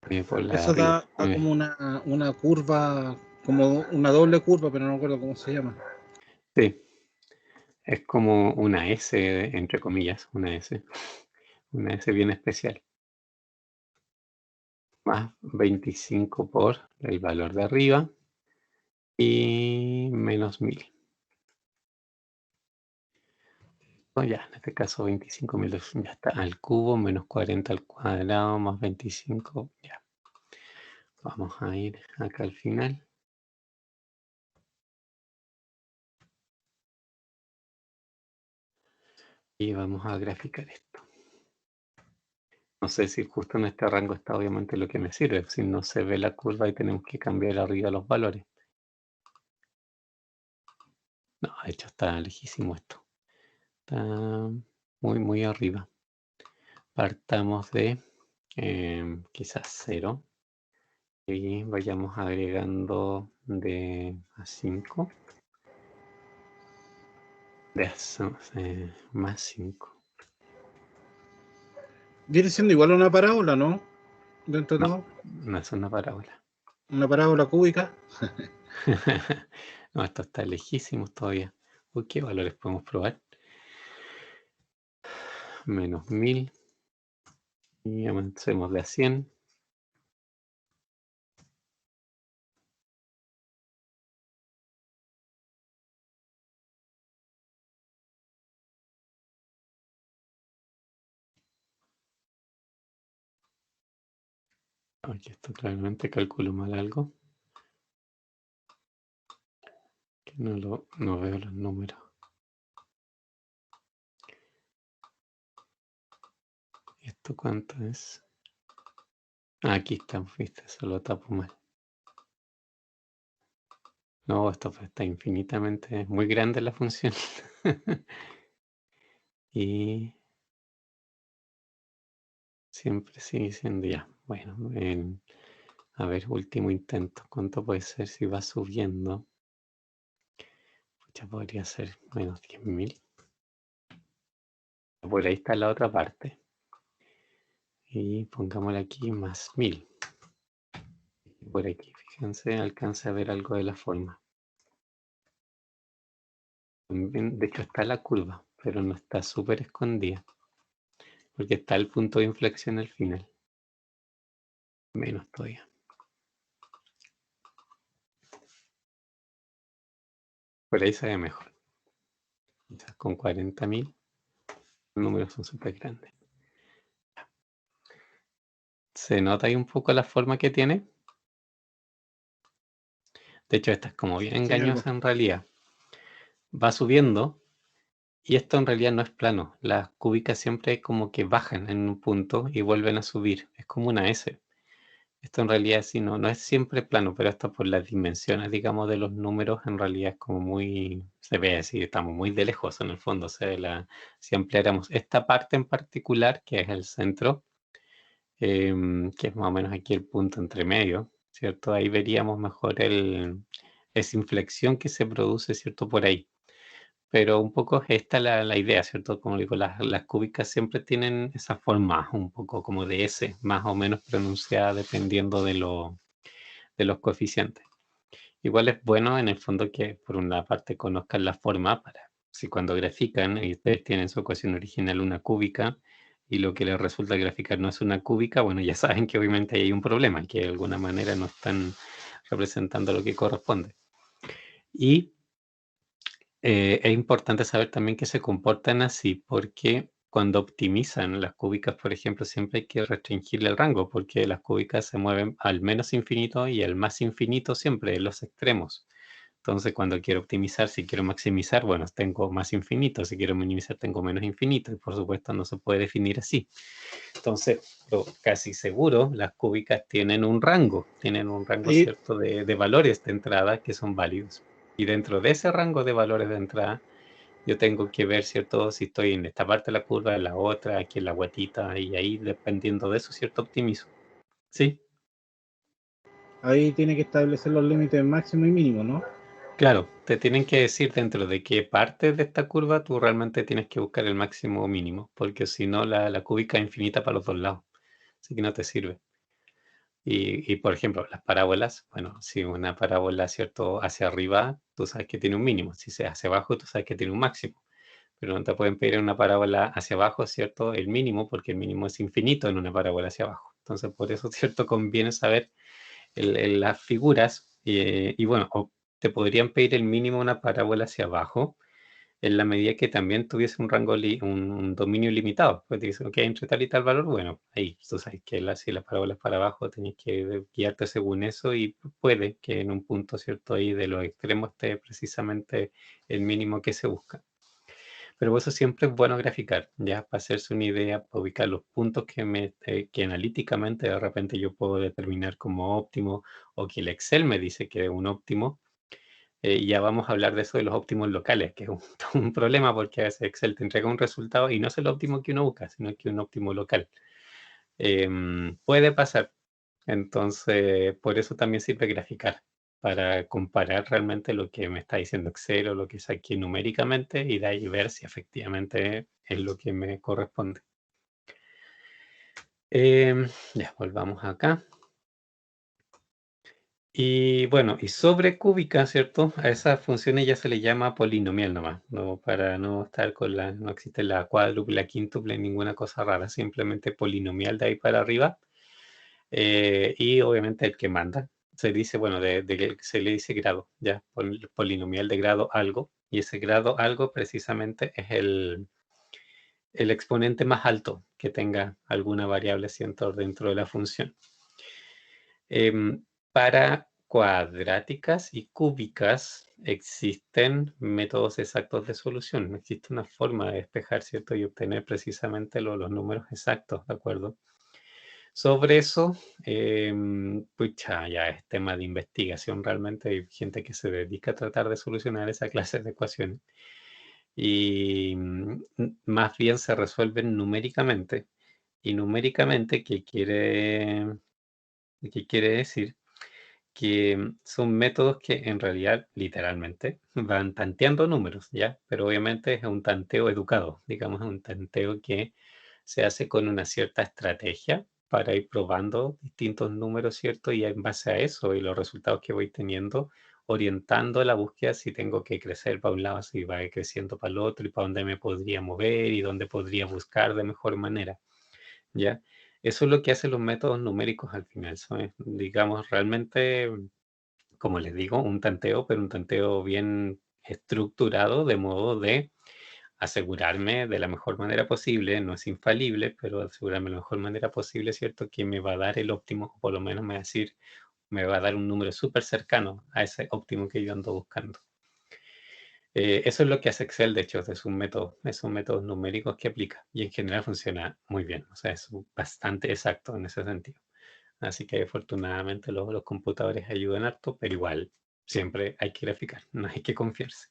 Por la Eso arriba. da como una curva, como una doble curva, pero no me acuerdo cómo se llama. Sí, es como una S, entre comillas, una S bien especial. Más 25 por el valor de arriba y menos 1000. Ya, en este caso 25.000 ya está al cubo, menos 40 al cuadrado, más 25, ya. Vamos a ir acá al final. Y vamos a graficar esto. No sé si justo en este rango está obviamente lo que me sirve, si no se ve la curva y tenemos que cambiar arriba los valores. No, de hecho está lejísimo esto. Está muy arriba. Partamos de quizás 0 y vayamos agregando de a 5 de más 5. Viene siendo igual a una parábola, ¿no? Dentro de todo. No es una parábola. Una parábola cúbica. No, esto está lejísimo todavía. Uy, ¿qué valores podemos probar? Menos 1000 y avancemos de a 100. Aquí esto claramente calculo mal algo. Que no veo los números. ¿Esto cuánto es? Aquí está, viste, eso lo tapo mal. No, esto está infinitamente, muy grande la función. Y siempre sigue siendo ya. Bueno, a ver, último intento. ¿Cuánto puede ser si va subiendo? Ya podría ser menos 10.000. Por ahí está la otra parte. Y pongámosle aquí más 1000. Por aquí, fíjense, alcanza a ver algo de la forma. De hecho está la curva, pero no está súper escondida. Porque está el punto de inflexión al final. Menos todavía. Por ahí se ve mejor. Quizás con 40.000 los números son súper grandes. ¿Se nota ahí un poco la forma que tiene? De hecho, esta es como bien Sí, engañosa algo. en realidad. Va subiendo y esto en realidad no es plano. Las cúbicas siempre como que bajan en un punto y vuelven a subir. Es como una S. Esto en realidad sí no es siempre plano, pero esto por las dimensiones, digamos, de los números, en realidad es como muy, se ve así, estamos muy de lejos en el fondo. O sea, si ampliáramos esta parte en particular, que es el centro, que es más o menos aquí el punto entre medio, ¿cierto? Ahí veríamos mejor esa inflexión que se produce, ¿cierto? Por ahí. Pero un poco es esta la idea, ¿cierto? Como digo, las cúbicas siempre tienen esa forma un poco como de S, más o menos pronunciada dependiendo de los coeficientes. Igual es bueno en el fondo que por una parte conozcan la forma para si cuando grafican y ustedes tienen su ecuación original una cúbica y lo que les resulta graficar no es una cúbica, bueno, ya saben que obviamente hay un problema, que de alguna manera no están representando lo que corresponde. Y es importante saber también que se comportan así porque cuando optimizan las cúbicas, por ejemplo, siempre hay que restringirle el rango porque las cúbicas se mueven al menos infinito y al más infinito siempre en los extremos. Entonces, cuando quiero optimizar, si quiero maximizar, bueno, tengo más infinito, si quiero minimizar, tengo menos infinito, y por supuesto no se puede definir así. Entonces, casi seguro, las cúbicas tienen un rango Ahí, cierto de valores de entrada que son válidos. Y dentro de ese rango de valores de entrada, yo tengo que ver, ¿cierto? Si estoy en esta parte de la curva, en la otra, aquí en la guatita, y ahí dependiendo de eso, ¿cierto? Optimizo. ¿Sí? ahí tiene que establecer los límites máximo y mínimo, ¿no? Claro, te tienen que decir dentro de qué parte de esta curva tú realmente tienes que buscar el máximo o mínimo, porque si no la cúbica es infinita para los dos lados, así que no te sirve. Y por ejemplo, las parábolas, bueno, si una parábola, ¿cierto? Hacia arriba, tú sabes que tiene un mínimo, si es hacia abajo, tú sabes que tiene un máximo, pero no te pueden pedir en una parábola hacia abajo, ¿cierto? El mínimo, porque el mínimo es infinito en una parábola hacia abajo. Entonces, por eso, ¿cierto? Conviene saber las figuras y bueno, o te podrían pedir el mínimo una parábola hacia abajo en la medida que también tuviese un rango, un dominio limitado. Pues te dicen, ok, entre tal y tal valor, bueno, ahí tú sabes que si la parábola es para abajo, tenés que guiarte según eso y puede que en un punto cierto ahí de los extremos esté precisamente el mínimo que se busca. Pero por eso siempre es bueno graficar, ya para hacerse una idea, para ubicar los puntos que analíticamente de repente yo puedo determinar como óptimo o que el Excel me dice que es un óptimo. Y ya vamos a hablar de eso de los óptimos locales, que es un problema porque a veces Excel te entrega un resultado y no es el óptimo que uno busca, sino que un óptimo local. Puede pasar. Entonces, por eso también sirve graficar, para comparar realmente lo que me está diciendo Excel o lo que saqué numéricamente y de ahí ver si efectivamente es lo que me corresponde. Ya, volvamos acá. Y bueno, y sobre cúbica, ¿cierto? A esas funciones ya se le llama polinomial nomás, no, para no estar con no existe la cuádruple, la quíntuple, ninguna cosa rara, simplemente polinomial de ahí para arriba. Y obviamente el que manda, se dice, bueno, se le dice grado, ya, polinomial de grado algo, y ese grado algo precisamente es el exponente más alto que tenga alguna variable ciento dentro de la función. Para cuadráticas y cúbicas existen métodos exactos de solución. Existe una forma de despejar, ¿cierto? Y obtener precisamente los números exactos, ¿de acuerdo? Sobre eso, pucha, ya es tema de investigación realmente. Hay gente que se dedica a tratar de solucionar esa clase de ecuaciones. Y más bien se resuelven numéricamente. Y numéricamente, ¿qué quiere decir? Que son métodos que en realidad literalmente van tanteando números, ¿ya? Pero obviamente es un tanteo educado, digamos, es un tanteo que se hace con una cierta estrategia para ir probando distintos números, ¿cierto? Y en base a eso y los resultados que voy teniendo, orientando la búsqueda si tengo que crecer para un lado, si va creciendo para el otro y para dónde me podría mover y dónde podría buscar de mejor manera, ¿ya? Eso es lo que hacen los métodos numéricos al final. Son, digamos, realmente, como les digo, un tanteo, pero un tanteo bien estructurado de modo de asegurarme de la mejor manera posible, no es infalible, pero asegurarme de la mejor manera posible, ¿cierto? Que me va a dar el óptimo, o por lo menos me va a decir, me va a dar un número súper cercano a ese óptimo que yo ando buscando. Eso es lo que hace Excel, de hecho, es un método, son métodos numéricos que aplica y en general funciona muy bien, o sea, es bastante exacto en ese sentido. Así que afortunadamente los computadores ayudan harto, pero igual siempre hay que graficar, no hay que confiarse.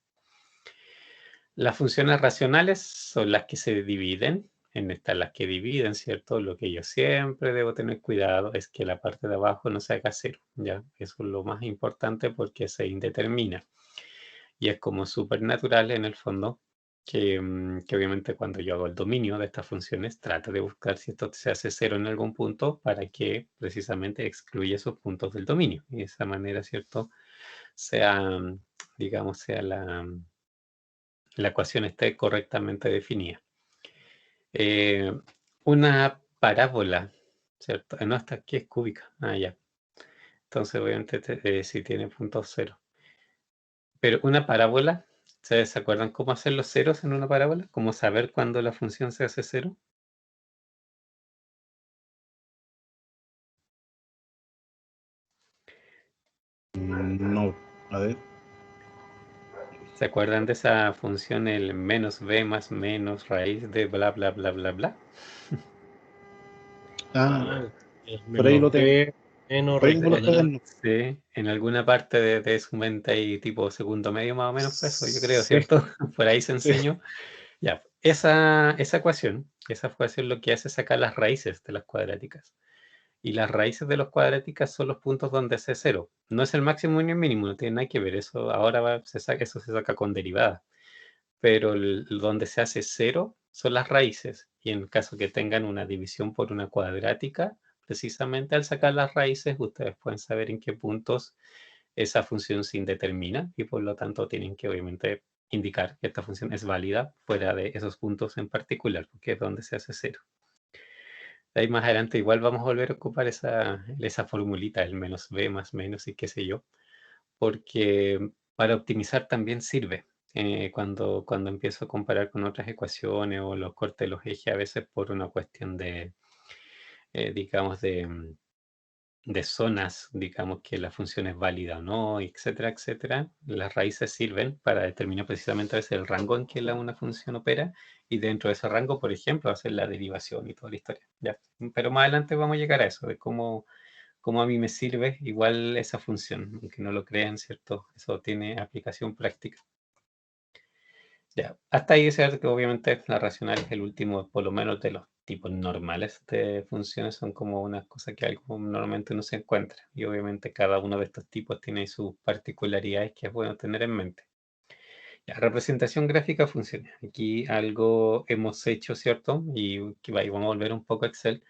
Las funciones racionales son las que se dividen, en estas las que dividen, ¿cierto? Lo que yo siempre debo tener cuidado es que la parte de abajo no se haga cero, ¿ya? Eso es lo más importante porque se indetermina. Y es como súper natural en el fondo que obviamente cuando yo hago el dominio de estas funciones, trato de buscar si esto se hace cero en algún punto para que precisamente excluya esos puntos del dominio. Y de esa manera, ¿cierto? Sea, digamos, sea la ecuación esté correctamente definida. Una parábola, ¿cierto? No, esta aquí es cúbica. Ah, ya. Entonces, obviamente, si tiene puntos cero. Pero una parábola, ¿ustedes se acuerdan cómo hacer los ceros en una parábola? ¿Cómo saber cuándo la función se hace cero? No, a ver. ¿Se acuerdan de esa función, el menos b más menos raíz de bla, bla, bla, bla, bla? Ah, El por ahí lo menos tengo. b menos Por ahí raíz tengo los cuadrada. cuadernos. Sí, en alguna parte de su mente y tipo segundo medio más o menos fue eso, yo creo, Sí, ¿cierto? Por ahí se sí. enseñó. Ya, esa ecuación lo que hace es sacar las raíces de las cuadráticas. Y las raíces de las cuadráticas son los puntos donde se cero. No es el máximo ni el mínimo, no tiene nada que ver. Eso ahora eso se saca con derivada. Pero donde se hace cero son las raíces. Y en caso que tengan una división por una cuadrática, precisamente al sacar las raíces, ustedes pueden saber en qué puntos esa función se indetermina y por lo tanto tienen que obviamente indicar que esta función es válida fuera de esos puntos en particular, porque es donde se hace cero. De ahí más adelante igual vamos a volver a ocupar esa formulita, el menos b más menos y qué sé yo, porque para optimizar también sirve. Cuando empiezo a comparar con otras ecuaciones o los cortes de los ejes, a veces por una cuestión de, digamos, de zonas, digamos que la función es válida o no, etcétera, etcétera. Las raíces sirven para determinar precisamente a veces el rango en que una función opera y dentro de ese rango, por ejemplo, hacer la derivación y toda la historia. Ya. Pero más adelante vamos a llegar a eso, de cómo a mí me sirve igual esa función, aunque no lo crean, ¿cierto? Eso tiene aplicación práctica. Ya, hasta ahí es cierto que obviamente la racional es el último, por lo menos de los tipos normales de funciones, son como unas cosas que algo normalmente no se encuentra. Y obviamente cada uno de estos tipos tiene sus particularidades que es bueno tener en mente. Ya, representación gráfica funciona. Aquí algo hemos hecho, ¿cierto? Y vamos a volver un poco a Excel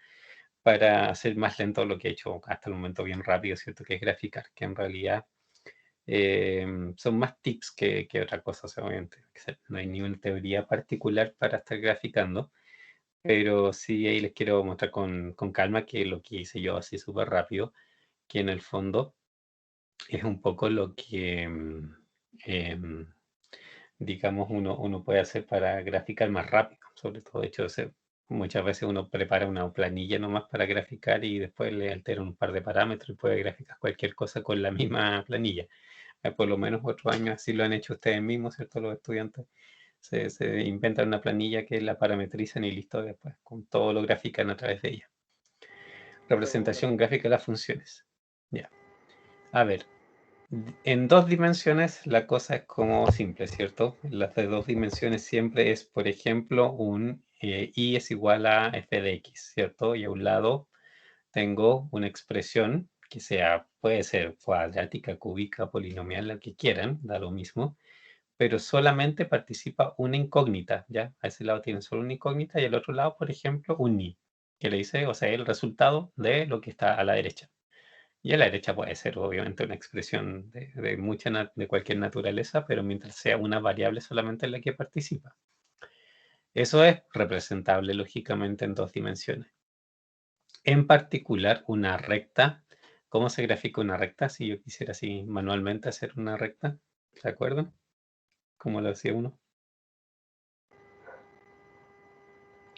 para hacer más lento lo que he hecho hasta el momento bien rápido, ¿cierto? Que es graficar, que en realidad son más tips que otra cosa, obviamente. No hay ninguna teoría particular para estar graficando, pero sí ahí les quiero mostrar con calma que lo que hice yo así súper rápido, que en el fondo es un poco lo que, em, digamos, uno puede hacer para graficar más rápido. Sobre todo, de hecho, muchas veces uno prepara una planilla nomás para graficar y después le altera un par de parámetros y puede graficar cualquier cosa con la misma planilla. Por lo menos otros años así lo han hecho ustedes mismos, ¿cierto? Los estudiantes se inventan una planilla que la parametrizan y listo, después con todo lo grafican a través de ella. Representación gráfica de las funciones. Ya. A ver, en dos dimensiones la cosa es como simple, ¿cierto? Las de dos dimensiones siempre es, por ejemplo, un y es igual a f de x, ¿cierto? Y a un lado tengo una expresión que puede ser cuadrática, cúbica, polinomial, la que quieran, da lo mismo, pero solamente participa una incógnita, ¿ya? A ese lado tienen solo una incógnita y al otro lado, por ejemplo, un ni, que le dice, o sea, el resultado de lo que está a la derecha. Y a la derecha puede ser, obviamente, una expresión de cualquier naturaleza, pero mientras sea una variable solamente en la que participa. Eso es representable, lógicamente, en dos dimensiones. En particular, una recta. ¿Cómo se grafica una recta? Si yo quisiera así manualmente hacer una recta, ¿se acuerdan? ¿Cómo lo hacía uno?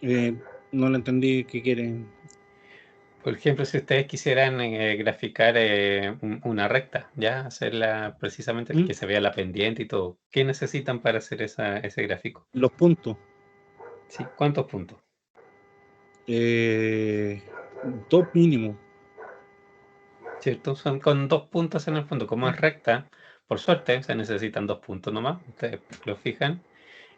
No lo entendí qué quieren. Por ejemplo, si ustedes quisieran graficar una recta, ¿ya? Hacerla precisamente ¿Mm? que se vea la pendiente y todo. ¿Qué necesitan para hacer ese gráfico? Los puntos. Sí, ¿cuántos puntos? Dos mínimo. ¿Cierto? Son con 2 puntos en el fondo. Como es recta, por suerte se necesitan 2 puntos nomás. Ustedes lo fijan.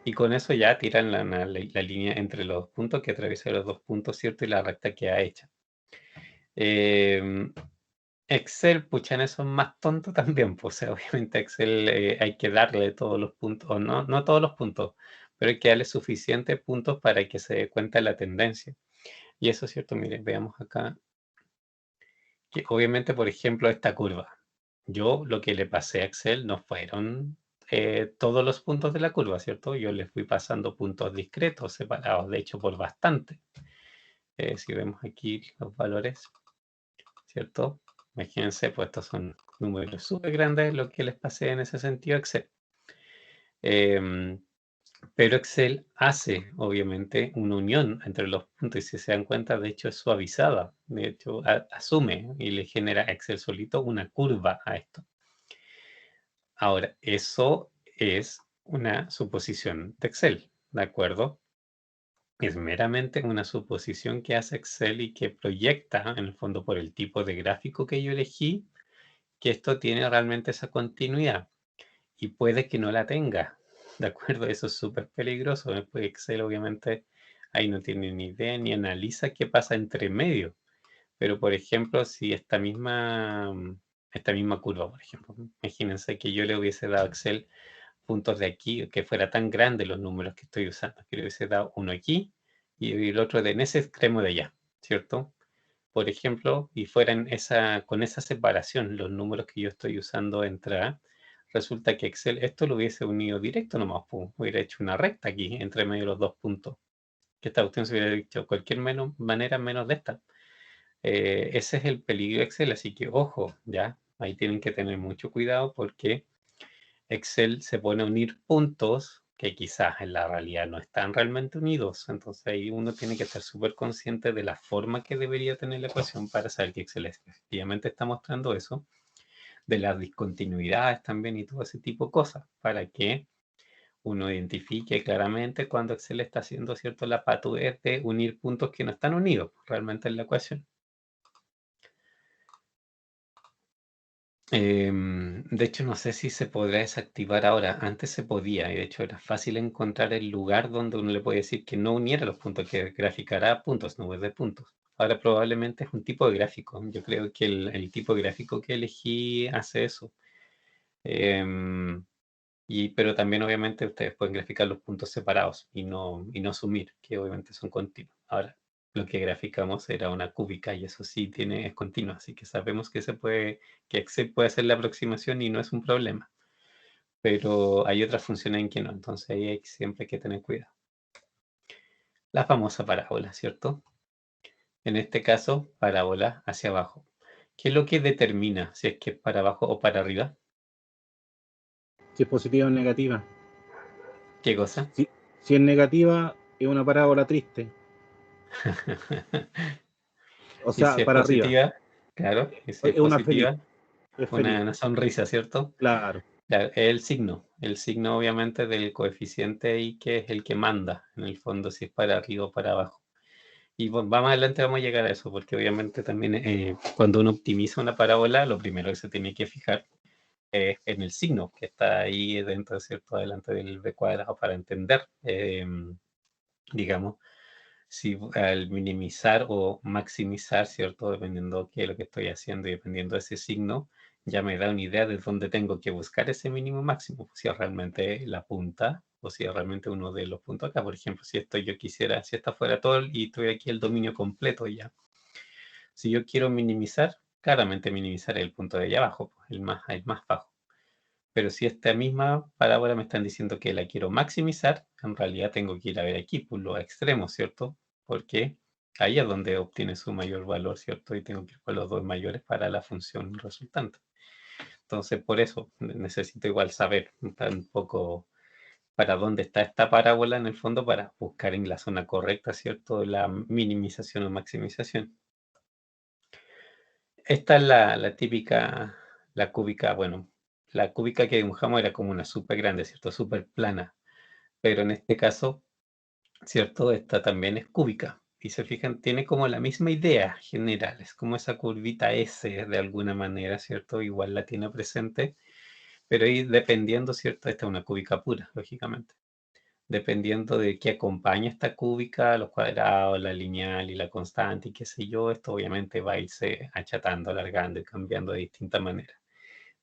Y con eso ya tiran la línea entre los puntos que atraviesa los 2 puntos, ¿cierto? Y la recta queda hecha. Excel, pucha, en eso es más tonto también, pues, o sea, obviamente a Excel hay que darle todos los puntos, o no todos los puntos, pero hay que darle suficientes puntos para que se dé cuenta de la tendencia. Y eso es cierto, miren, veamos acá, que obviamente, por ejemplo, esta curva. Yo lo que le pasé a Excel no fueron todos los puntos de la curva, ¿cierto? Yo le fui pasando puntos discretos, separados, de hecho, por bastante. Si vemos aquí los valores, ¿cierto? Imagínense, pues estos son números súper grandes lo que les pasé en ese sentido a Excel. Pero Excel hace, obviamente, una unión entre los puntos y si se dan cuenta, de hecho, es suavizada. De hecho, asume y le genera a Excel solito una curva a esto. Ahora, eso es una suposición de Excel, ¿de acuerdo? Es meramente una suposición que hace Excel y que proyecta, en el fondo, por el tipo de gráfico que yo elegí, que esto tiene realmente esa continuidad y puede que no la tenga, ¿de acuerdo? Eso es súper peligroso. Después Excel obviamente ahí no tiene ni idea ni analiza qué pasa entre medio. Pero por ejemplo, si esta misma curva, por ejemplo, imagínense que yo le hubiese dado a Excel puntos de aquí, que fuera tan grande los números que estoy usando, que le hubiese dado uno aquí y el otro en ese extremo de allá, ¿cierto? Por ejemplo, y fueran con esa separación, los números que yo estoy usando entrada, resulta que Excel esto lo hubiese unido directo nomás, pues, hubiera hecho una recta aquí entre medio de los 2 puntos. Que esta cuestión se hubiera dicho de cualquier manera menos de esta. Ese es el peligro de Excel, así que ojo, ya, ahí tienen que tener mucho cuidado porque Excel se pone a unir puntos que quizás en la realidad no están realmente unidos. Entonces ahí uno tiene que estar súper consciente de la forma que debería tener la ecuación para saber que Excel efectivamente está mostrando eso, de las discontinuidades también y todo ese tipo de cosas, para que uno identifique claramente cuando Excel está haciendo, ¿cierto?, la patudez de unir puntos que no están unidos realmente en la ecuación. De hecho, no sé si se podrá desactivar ahora. Antes se podía, y de hecho era fácil encontrar el lugar donde uno le puede decir que no uniera los puntos, que graficará puntos, nubes de puntos. Ahora probablemente es un tipo de gráfico. Yo creo que el tipo de gráfico que elegí hace eso. Pero también obviamente ustedes pueden graficar los puntos separados y no sumir, que obviamente son continuos. Ahora, lo que graficamos era una cúbica y eso sí es continuo, así que sabemos que que Excel puede hacer la aproximación y no es un problema. Pero hay otras funciones en que no, entonces ahí siempre hay que tener cuidado. La famosa parábola, ¿cierto? En este caso, parábola hacia abajo. ¿Qué es lo que determina si es que es para abajo o para arriba? Si es positiva o negativa. ¿Qué cosa? Si es negativa, es una parábola triste. O Y si sea, es para arriba. positiva, claro, y si es Es una feliz. positiva, Es feliz. una sonrisa, ¿cierto? Claro. Claro, el signo obviamente del coeficiente y que es el que manda, en el fondo, si es para arriba o para abajo. Y más adelante vamos a llegar a eso, porque obviamente también cuando uno optimiza una parábola, lo primero que se tiene que fijar es en el signo que está ahí dentro, ¿cierto? Adelante del b cuadrado para entender, digamos, si al minimizar o maximizar, ¿cierto? Dependiendo de qué es lo que estoy haciendo y dependiendo de ese signo, ya me da una idea de dónde tengo que buscar ese mínimo máximo, si es realmente la punta o si es realmente uno de los puntos acá. Por ejemplo, si si esta fuera todo y estoy aquí el dominio completo ya. Si yo quiero minimizar, claramente minimizar el punto de allá abajo, pues, el más bajo. Pero si esta misma parábola me están diciendo que la quiero maximizar, en realidad tengo que ir a ver aquí, por los extremos, ¿cierto? Porque ahí es donde obtiene su mayor valor, ¿cierto? Y tengo que ir por los dos mayores para la función resultante. Entonces, por eso necesito igual saber un poco para dónde está esta parábola en el fondo para buscar en la zona correcta, ¿cierto? La minimización o maximización. Esta es la típica, la cúbica, bueno, la cúbica que dibujamos era como una súper grande, ¿cierto? Súper plana. Pero en este caso, ¿cierto? Esta también es cúbica. Y se fijan, tiene como la misma idea general. Es como esa curvita S de alguna manera, ¿cierto? Igual la tiene presente. Pero ahí dependiendo, ¿cierto? Esta es una cúbica pura, lógicamente. Dependiendo de qué acompaña esta cúbica, los cuadrados, la lineal y la constante y qué sé yo, esto obviamente va a irse achatando, alargando y cambiando de distinta manera.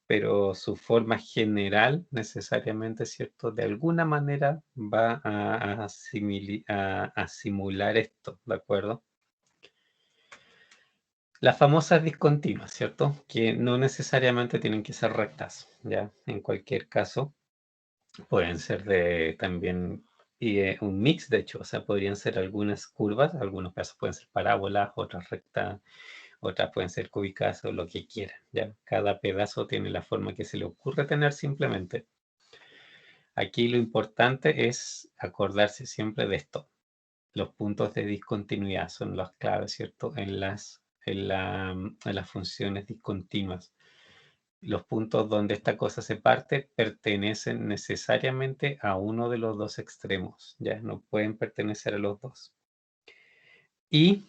Pero su forma general, necesariamente, ¿cierto? De alguna manera va a simular esto, ¿de acuerdo? Las famosas discontinuas, ¿cierto? Que no necesariamente tienen que ser rectas, ¿ya? En cualquier caso, pueden ser también un mix, de hecho, o sea, podrían ser algunas curvas, algunos casos pueden ser parábolas, otras rectas, otras pueden ser cúbicas o lo que quieran, ¿ya? Cada pedazo tiene la forma que se le ocurre tener simplemente. Aquí lo importante es acordarse siempre de esto. Los puntos de discontinuidad son las claves, ¿cierto? En las funciones discontinuas. Los puntos donde esta cosa se parte pertenecen necesariamente a uno de los dos extremos, ya no pueden pertenecer a los dos. Y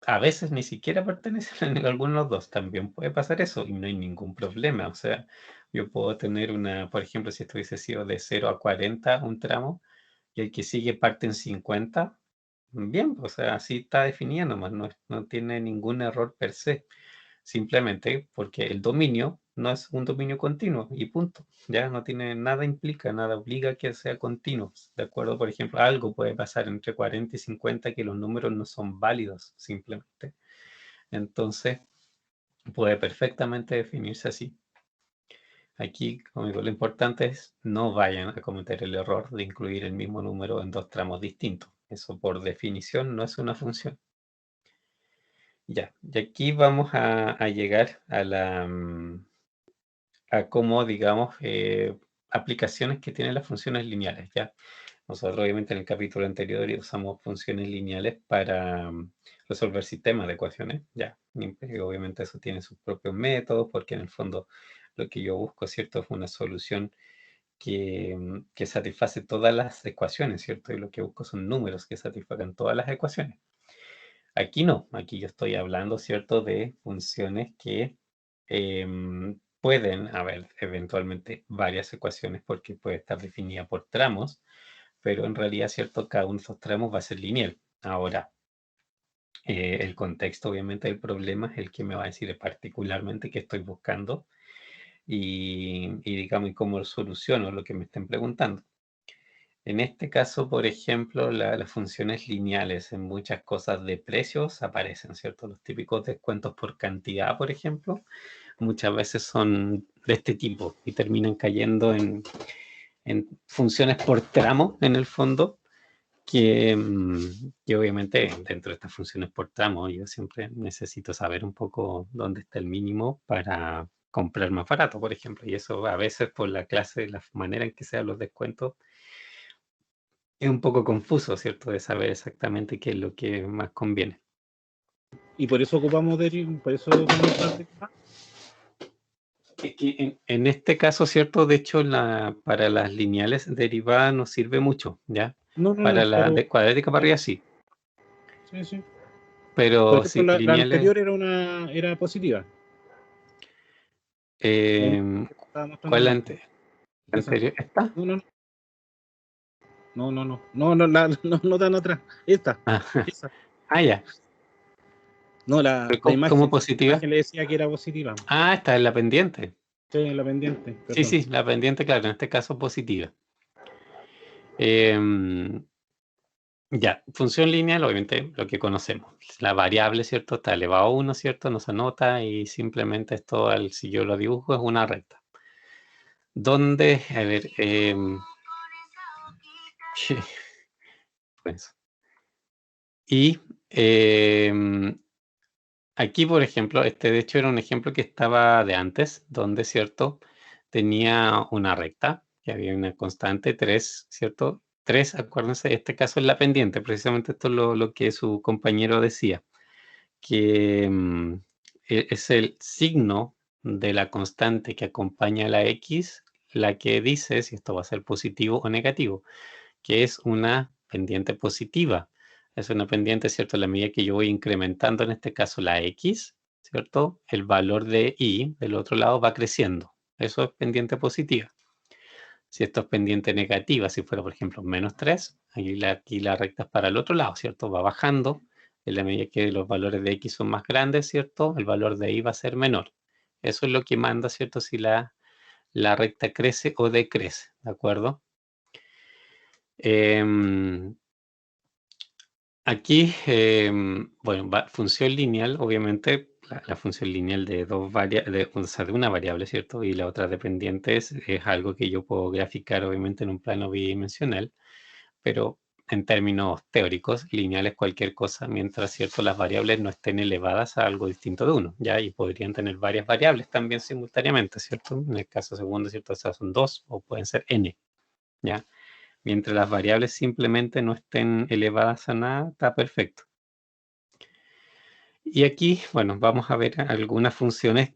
a veces ni siquiera pertenecen a alguno de los dos, también puede pasar eso y no hay ningún problema. O sea, yo puedo tener por ejemplo, si esto hubiese sido de 0 a 40 un tramo y el que sigue parte en 50, bien, o sea, así está definida nomás, no tiene ningún error per se. Simplemente porque el dominio no es un dominio continuo y punto. Ya no tiene nada implica, nada obliga que sea continuo. ¿De acuerdo? Por ejemplo, algo puede pasar entre 40 y 50 que los números no son válidos simplemente. Entonces, puede perfectamente definirse así. Aquí, como digo, lo importante es no vayan a cometer el error de incluir el mismo número en dos tramos distintos. Eso por definición no es una función. Ya, y aquí vamos a llegar a cómo, digamos, aplicaciones que tienen las funciones lineales, ¿ya? Nosotros, obviamente, en el capítulo anterior usamos funciones lineales para resolver sistemas de ecuaciones, ¿ya? Y obviamente eso tiene sus propios métodos, porque en el fondo lo que yo busco, ¿cierto? Es una solución que satisface todas las ecuaciones, ¿cierto? Y lo que busco son números que satisfagan todas las ecuaciones. Aquí no, aquí yo estoy hablando, ¿cierto? De funciones que pueden haber eventualmente varias ecuaciones porque puede estar definida por tramos, pero en realidad, ¿cierto? Cada uno de esos tramos va a ser lineal. Ahora, el contexto, obviamente, del problema es el que me va a decir particularmente qué estoy buscando y digamos, y cómo soluciono lo que me estén preguntando. En este caso, por ejemplo, las funciones lineales en muchas cosas de precios aparecen, ¿cierto? Los típicos descuentos por cantidad, por ejemplo, muchas veces son de este tipo y terminan cayendo en funciones por tramo, en el fondo, que obviamente dentro de estas funciones por tramo yo siempre necesito saber un poco dónde está el mínimo para comprar más barato, por ejemplo, y eso a veces por la clase, la manera en que se dan los descuentos, es un poco confuso, ¿cierto? De saber exactamente qué es lo que más conviene. Y por eso ocupamos por eso ocupamos las derivadas. Es que en este caso, ¿cierto? De hecho, para las lineales derivadas no sirve mucho, ¿ya? No, Para la pero cuadrática para arriba sí, sí, sí. Por pero ejemplo, sí, la lineales... anterior era positiva. Estaba mostrando ¿Cuál antes. la Esa. anterior? ¿Esta? No, no, no. No, no, no. No, no, no tan atrás. Esta. Ah, Esa. ya. No, la ¿Cómo imagen. La positiva? imagen le decía que era positiva. Ah, esta es la pendiente. Sí, la pendiente, Sí, perdón. sí, la pendiente, claro, en este caso positiva. Em, Ya, función lineal, obviamente lo que conocemos. La variable, ¿cierto? Está elevado a 1, ¿cierto? No se anota y simplemente esto, si yo lo dibujo, es una recta. Donde, a ver, pues, y aquí, por ejemplo, este de hecho era un ejemplo que estaba de antes, donde, ¿cierto? Tenía una recta que había una constante 3, ¿cierto? 3, acuérdense, este caso es la pendiente, precisamente esto es lo que su compañero decía, que es el signo de la constante que acompaña a la X, la que dice si esto va a ser positivo o negativo, que es una pendiente positiva. Es una pendiente, ¿cierto? A la medida que yo voy incrementando, en este caso, la X, ¿cierto? El valor de Y del otro lado va creciendo. Eso es pendiente positiva. Si esto es pendiente negativa, si fuera, por ejemplo, menos 3, aquí la recta es para el otro lado, ¿cierto? Va bajando. En la medida que los valores de X son más grandes, ¿cierto? El valor de Y va a ser menor. Eso es lo que manda, ¿cierto? Si la recta crece o decrece, ¿de acuerdo? Aquí, bueno, función lineal, obviamente, la función lineal de de una variable, ¿cierto? Y la otra dependiente es algo que yo puedo graficar, obviamente, en un plano bidimensional, pero en términos teóricos, lineal es cualquier cosa mientras, ¿cierto?, las variables no estén elevadas a algo distinto de 1, ¿ya? Y podrían tener varias variables también simultáneamente, ¿cierto? En el caso segundo, ¿cierto? Esas son 2 o pueden ser n, ¿ya? Mientras las variables simplemente no estén elevadas a nada, está perfecto. Y aquí, bueno, vamos a ver algunas funciones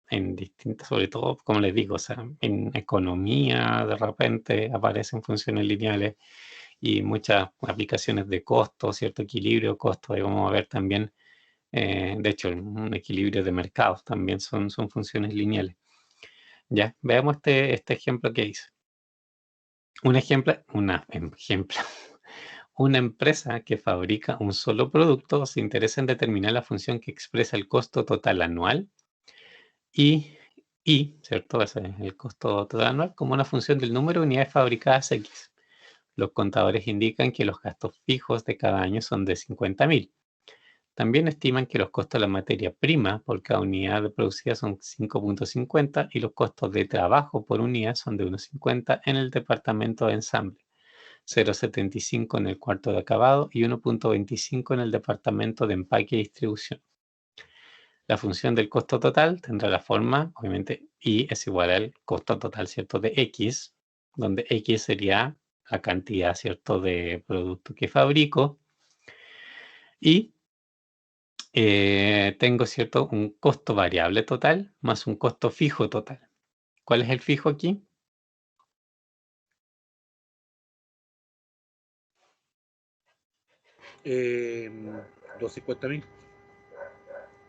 en distintas, sobre todo, como les digo, o sea, en economía de repente aparecen funciones lineales y muchas aplicaciones de costo, cierto equilibrio, costo, y vamos a ver también, de hecho, un equilibrio de mercados también son funciones lineales. Ya, veamos este ejemplo que hice. Una empresa que fabrica un solo producto se interesa en determinar la función que expresa el costo total anual y, ¿cierto? Ese es el costo total anual como una función del número de unidades fabricadas X. Los contadores indican que los gastos fijos de cada año son de 50.000. También estiman que los costos de la materia prima por cada unidad producida son 5.50 y los costos de trabajo por unidad son de 1.50 en el departamento de ensamble, 0.75 en el cuarto de acabado y 1.25 en el departamento de empaque y distribución. La función del costo total tendrá la forma, obviamente, Y es igual al costo total, ¿cierto?, de X, donde X sería la cantidad, ¿cierto?, de producto que fabrico. Y tengo, ¿cierto?, un costo variable total más un costo fijo total. ¿Cuál es el fijo aquí? Los 50.000.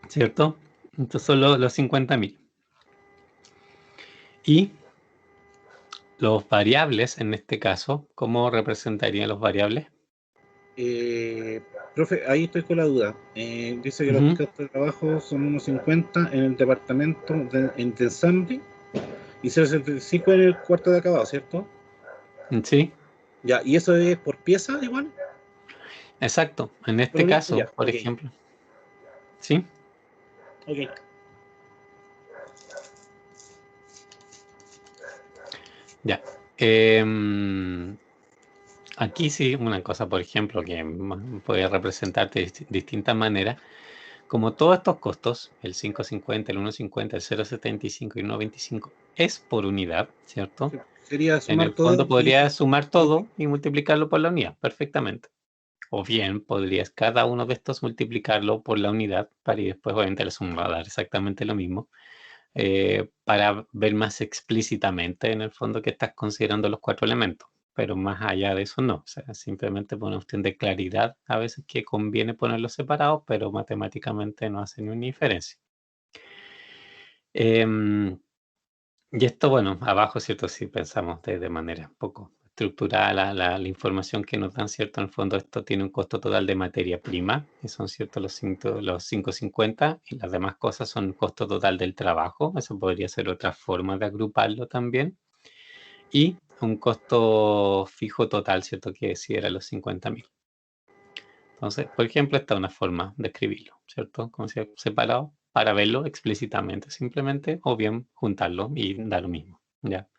¿Cierto? Estos son los 50.000. Y los variables, en este caso, ¿cómo representarían los variables? Profe, ahí estoy con la duda. Dice que los costos de trabajo son unos 50 en el departamento de ensamble y 0.75 en el cuarto de acabado, ¿cierto? Sí. Ya, ¿y eso es por pieza igual? Exacto. En este caso, ya, por okay. ejemplo. ¿Sí? Ok. Ya. Aquí sí, una cosa, por ejemplo, que puede representarte de distintas maneras. Como todos estos costos, el 5.50, el 1.50, el 0.75 y el 1.25, es por unidad, ¿cierto? Sería En sumar el fondo todo podrías sumar todo y multiplicarlo por la unidad, perfectamente. O bien podrías cada uno de estos multiplicarlo por la unidad para y después obviamente la suma va a dar exactamente lo mismo. Para ver más explícitamente en el fondo que estás considerando los 4 elementos. Pero más allá de eso no, o sea, simplemente por una cuestión de claridad, a veces que conviene ponerlos separados, pero matemáticamente no hace ninguna diferencia. Y esto, bueno, abajo, ¿cierto? Si pensamos de manera un poco estructurada la información que nos dan, ¿cierto? En el fondo esto tiene un costo total de materia prima, que son, ¿cierto?, los 5.50, y las demás cosas son costo total del trabajo, eso podría ser otra forma de agruparlo también, y un costo fijo total, ¿cierto?, que sí era los 50.000. Entonces, por ejemplo, esta es una forma de escribirlo, ¿cierto? Como si separado para verlo explícitamente, simplemente, o bien juntarlo y da lo mismo, ¿ya?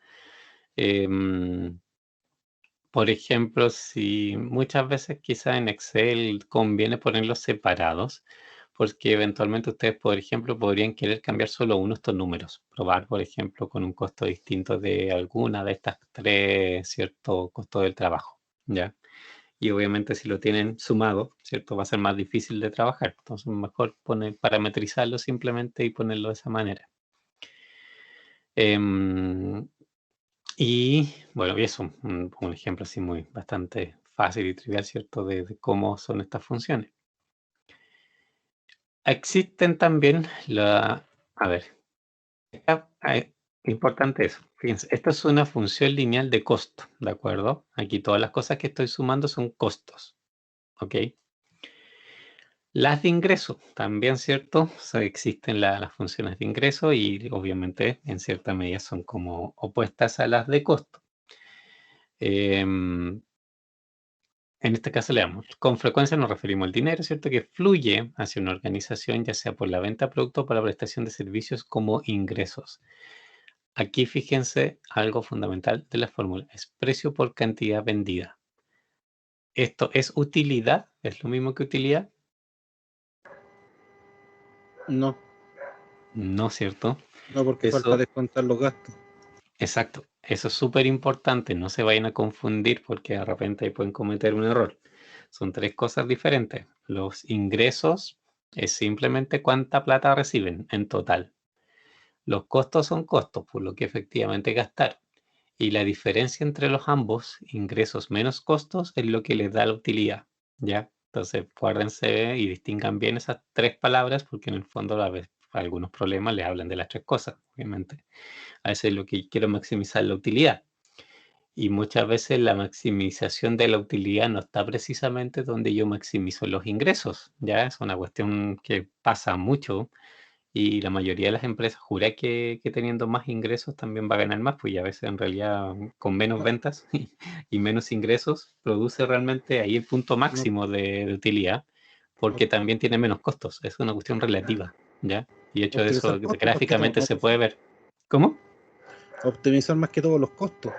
Por ejemplo, si muchas veces quizá en Excel conviene ponerlos separados, porque eventualmente ustedes, por ejemplo, podrían querer cambiar solo uno de estos números. Probar, por ejemplo, con un costo distinto de alguna de estas tres, ¿cierto? Costos del trabajo, ¿ya? Y obviamente si lo tienen sumado, ¿cierto? Va a ser más difícil de trabajar. Entonces mejor parametrizarlo simplemente y ponerlo de esa manera. Y bueno, y eso, un ejemplo así bastante fácil y trivial, ¿cierto? De cómo son estas funciones. Existen también a ver, importante eso. Fíjense, esta es una función lineal de costo, ¿de acuerdo? Aquí todas las cosas que estoy sumando son costos, ¿ok? Las de ingreso, también, ¿cierto? Existen las funciones de ingreso y obviamente en cierta medida son como opuestas a las de costo. En este caso leamos, con frecuencia nos referimos al dinero, ¿cierto? Que fluye hacia una organización, ya sea por la venta de productos o por la prestación de servicios como ingresos. Aquí fíjense algo fundamental de la fórmula, es precio por cantidad vendida. ¿Esto es utilidad? ¿Es lo mismo que utilidad? No, No, ¿cierto? no, porque falta Eso, descontar los gastos. exacto. Eso es súper importante. No se vayan a confundir porque de repente ahí pueden cometer un error. Son tres cosas diferentes. Los ingresos es simplemente cuánta plata reciben en total. Los costos son costos por lo que efectivamente gastaron. Y la diferencia entre los ambos, ingresos menos costos, es lo que les da la utilidad, ¿ya? Entonces, acuérdense y distingan bien esas tres palabras porque en el fondo a veces algunos problemas les hablan de las tres cosas, obviamente. A veces lo que quiero maximizar la utilidad. Y muchas veces la maximización de la utilidad no está precisamente donde yo maximizo los ingresos, ¿ya? Es una cuestión que pasa mucho y la mayoría de las empresas jura que teniendo más ingresos también va a ganar más, pues y a veces en realidad con menos ventas y menos ingresos produce realmente ahí el punto máximo de utilidad, porque también tiene menos costos. Es una cuestión relativa, ¿ya? Y de hecho de Optimizar eso costos, gráficamente se puede ver. ¿Cómo? optimizar más que todo los costos.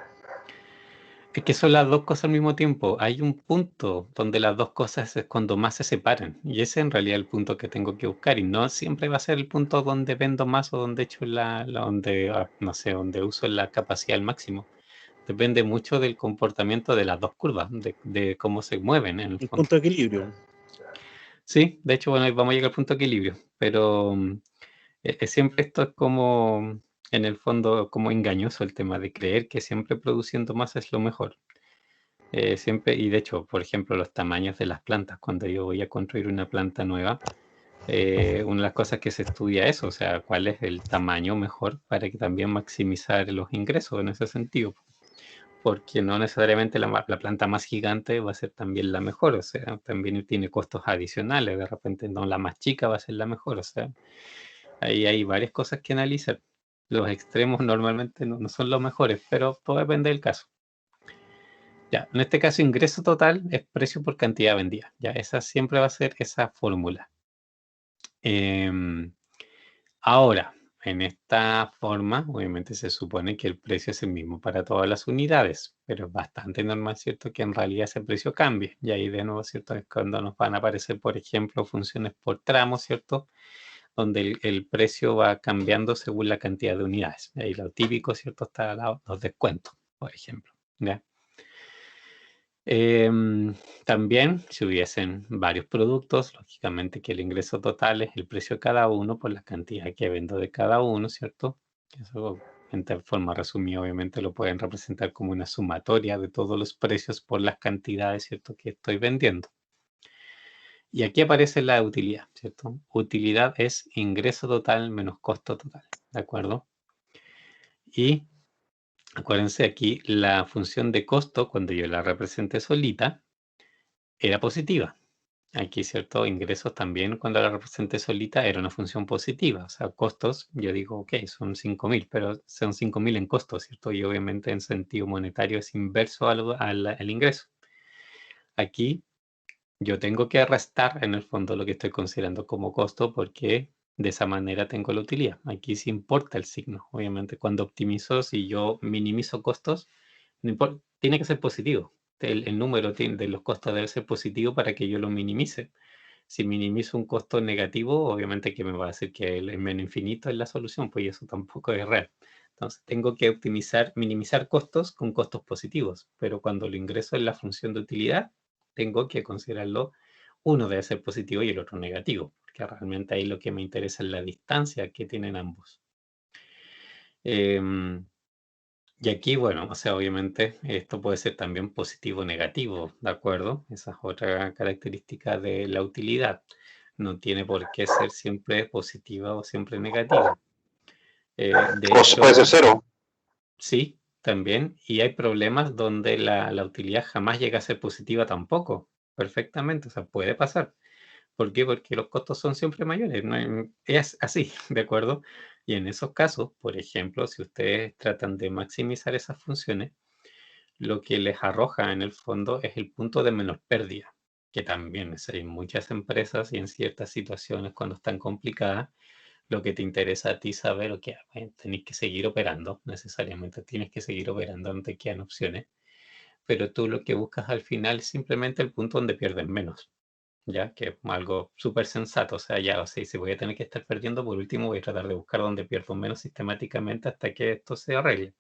Es que son las dos cosas al mismo tiempo. Hay un punto donde las dos cosas es cuando más se separan. Y ese en realidad es el punto que tengo que buscar. Y no siempre va a ser el punto donde vendo más o donde echo no sé, donde uso la capacidad al máximo. Depende mucho del comportamiento de las dos curvas, de cómo se mueven en el El fondo. punto de equilibrio. Sí, de hecho, bueno, ahí vamos a llegar al punto de equilibrio. Pero siempre esto es como, en el fondo, como engañoso el tema de creer que siempre produciendo más es lo mejor. Siempre, y de hecho, por ejemplo, los tamaños de las plantas, cuando yo voy a construir una planta nueva, una de las cosas que se estudia es, o sea, cuál es el tamaño mejor para que también maximizar los ingresos en ese sentido, porque no necesariamente la planta más gigante va a ser también la mejor, o sea, también tiene costos adicionales, de repente no la más chica va a ser la mejor, o sea, ahí hay varias cosas que analizar. Los extremos normalmente no son los mejores, pero todo depende del caso. Ya, en este caso, ingreso total es precio por cantidad vendida. Ya, esa siempre va a ser esa fórmula. Ahora, en esta forma, obviamente se supone que el precio es el mismo para todas las unidades, pero es bastante normal, ¿cierto?, que en realidad ese precio cambie. Y ahí de nuevo, ¿cierto?, es cuando nos van a aparecer, por ejemplo, funciones por tramo, ¿cierto?, donde el precio va cambiando según la cantidad de unidades. Ahí lo típico, ¿cierto?, está los descuentos, por ejemplo. ¿Ya? También, si hubiesen varios productos, lógicamente que el ingreso total es el precio de cada uno por la cantidad que vendo de cada uno, ¿cierto? Eso, en tal forma resumida, obviamente lo pueden representar como una sumatoria de todos los precios por las cantidades, ¿cierto?, que estoy vendiendo. Y aquí aparece la utilidad, ¿cierto? Utilidad es ingreso total menos costo total, ¿de acuerdo? Y acuérdense aquí, la función de costo, cuando yo la representé solita, era positiva. Aquí, ¿cierto? Ingresos también, cuando la representé solita, era una función positiva. O sea, costos, yo digo, ok, son 5.000, pero son 5.000 en costos, ¿cierto? Y obviamente en sentido monetario es inverso al ingreso. Aquí yo tengo que restar en el fondo lo que estoy considerando como costo porque de esa manera tengo la utilidad. Aquí sí importa el signo. Obviamente cuando optimizo, si yo minimizo costos, no tiene que ser positivo. El número de los costos debe ser positivo para que yo lo minimice. Si minimizo un costo negativo, obviamente que me va a decir que el menos infinito es la solución, pues eso tampoco es real. Entonces tengo que minimizar costos con costos positivos, pero cuando lo ingreso en la función de utilidad, tengo que considerarlo, uno debe ser positivo y el otro negativo, porque realmente ahí lo que me interesa es la distancia que tienen ambos. Y aquí, bueno, o sea, obviamente esto puede ser también positivo o negativo, ¿de acuerdo? Esa es otra característica de la utilidad. No tiene por qué ser siempre positiva o siempre negativa. De O hecho, puede ser cero. sí, también. Y hay problemas donde la utilidad jamás llega a ser positiva tampoco. Perfectamente, o sea, puede pasar. ¿Por qué? Porque los costos son siempre mayores. Es así, ¿de acuerdo? Y en esos casos, por ejemplo, si ustedes tratan de maximizar esas funciones, lo que les arroja en el fondo es el punto de menos pérdida, que también hay muchas empresas y en ciertas situaciones cuando están complicadas, lo que te interesa a ti saber, o que tenés que seguir operando, necesariamente tienes que seguir operando, no te quedan opciones, pero tú lo que buscas al final es simplemente el punto donde pierdes menos. Ya, que es algo súper sensato, o sea, ya, o sea, si voy a tener que estar perdiendo, por último voy a tratar de buscar donde pierdo menos sistemáticamente hasta que esto se arregle.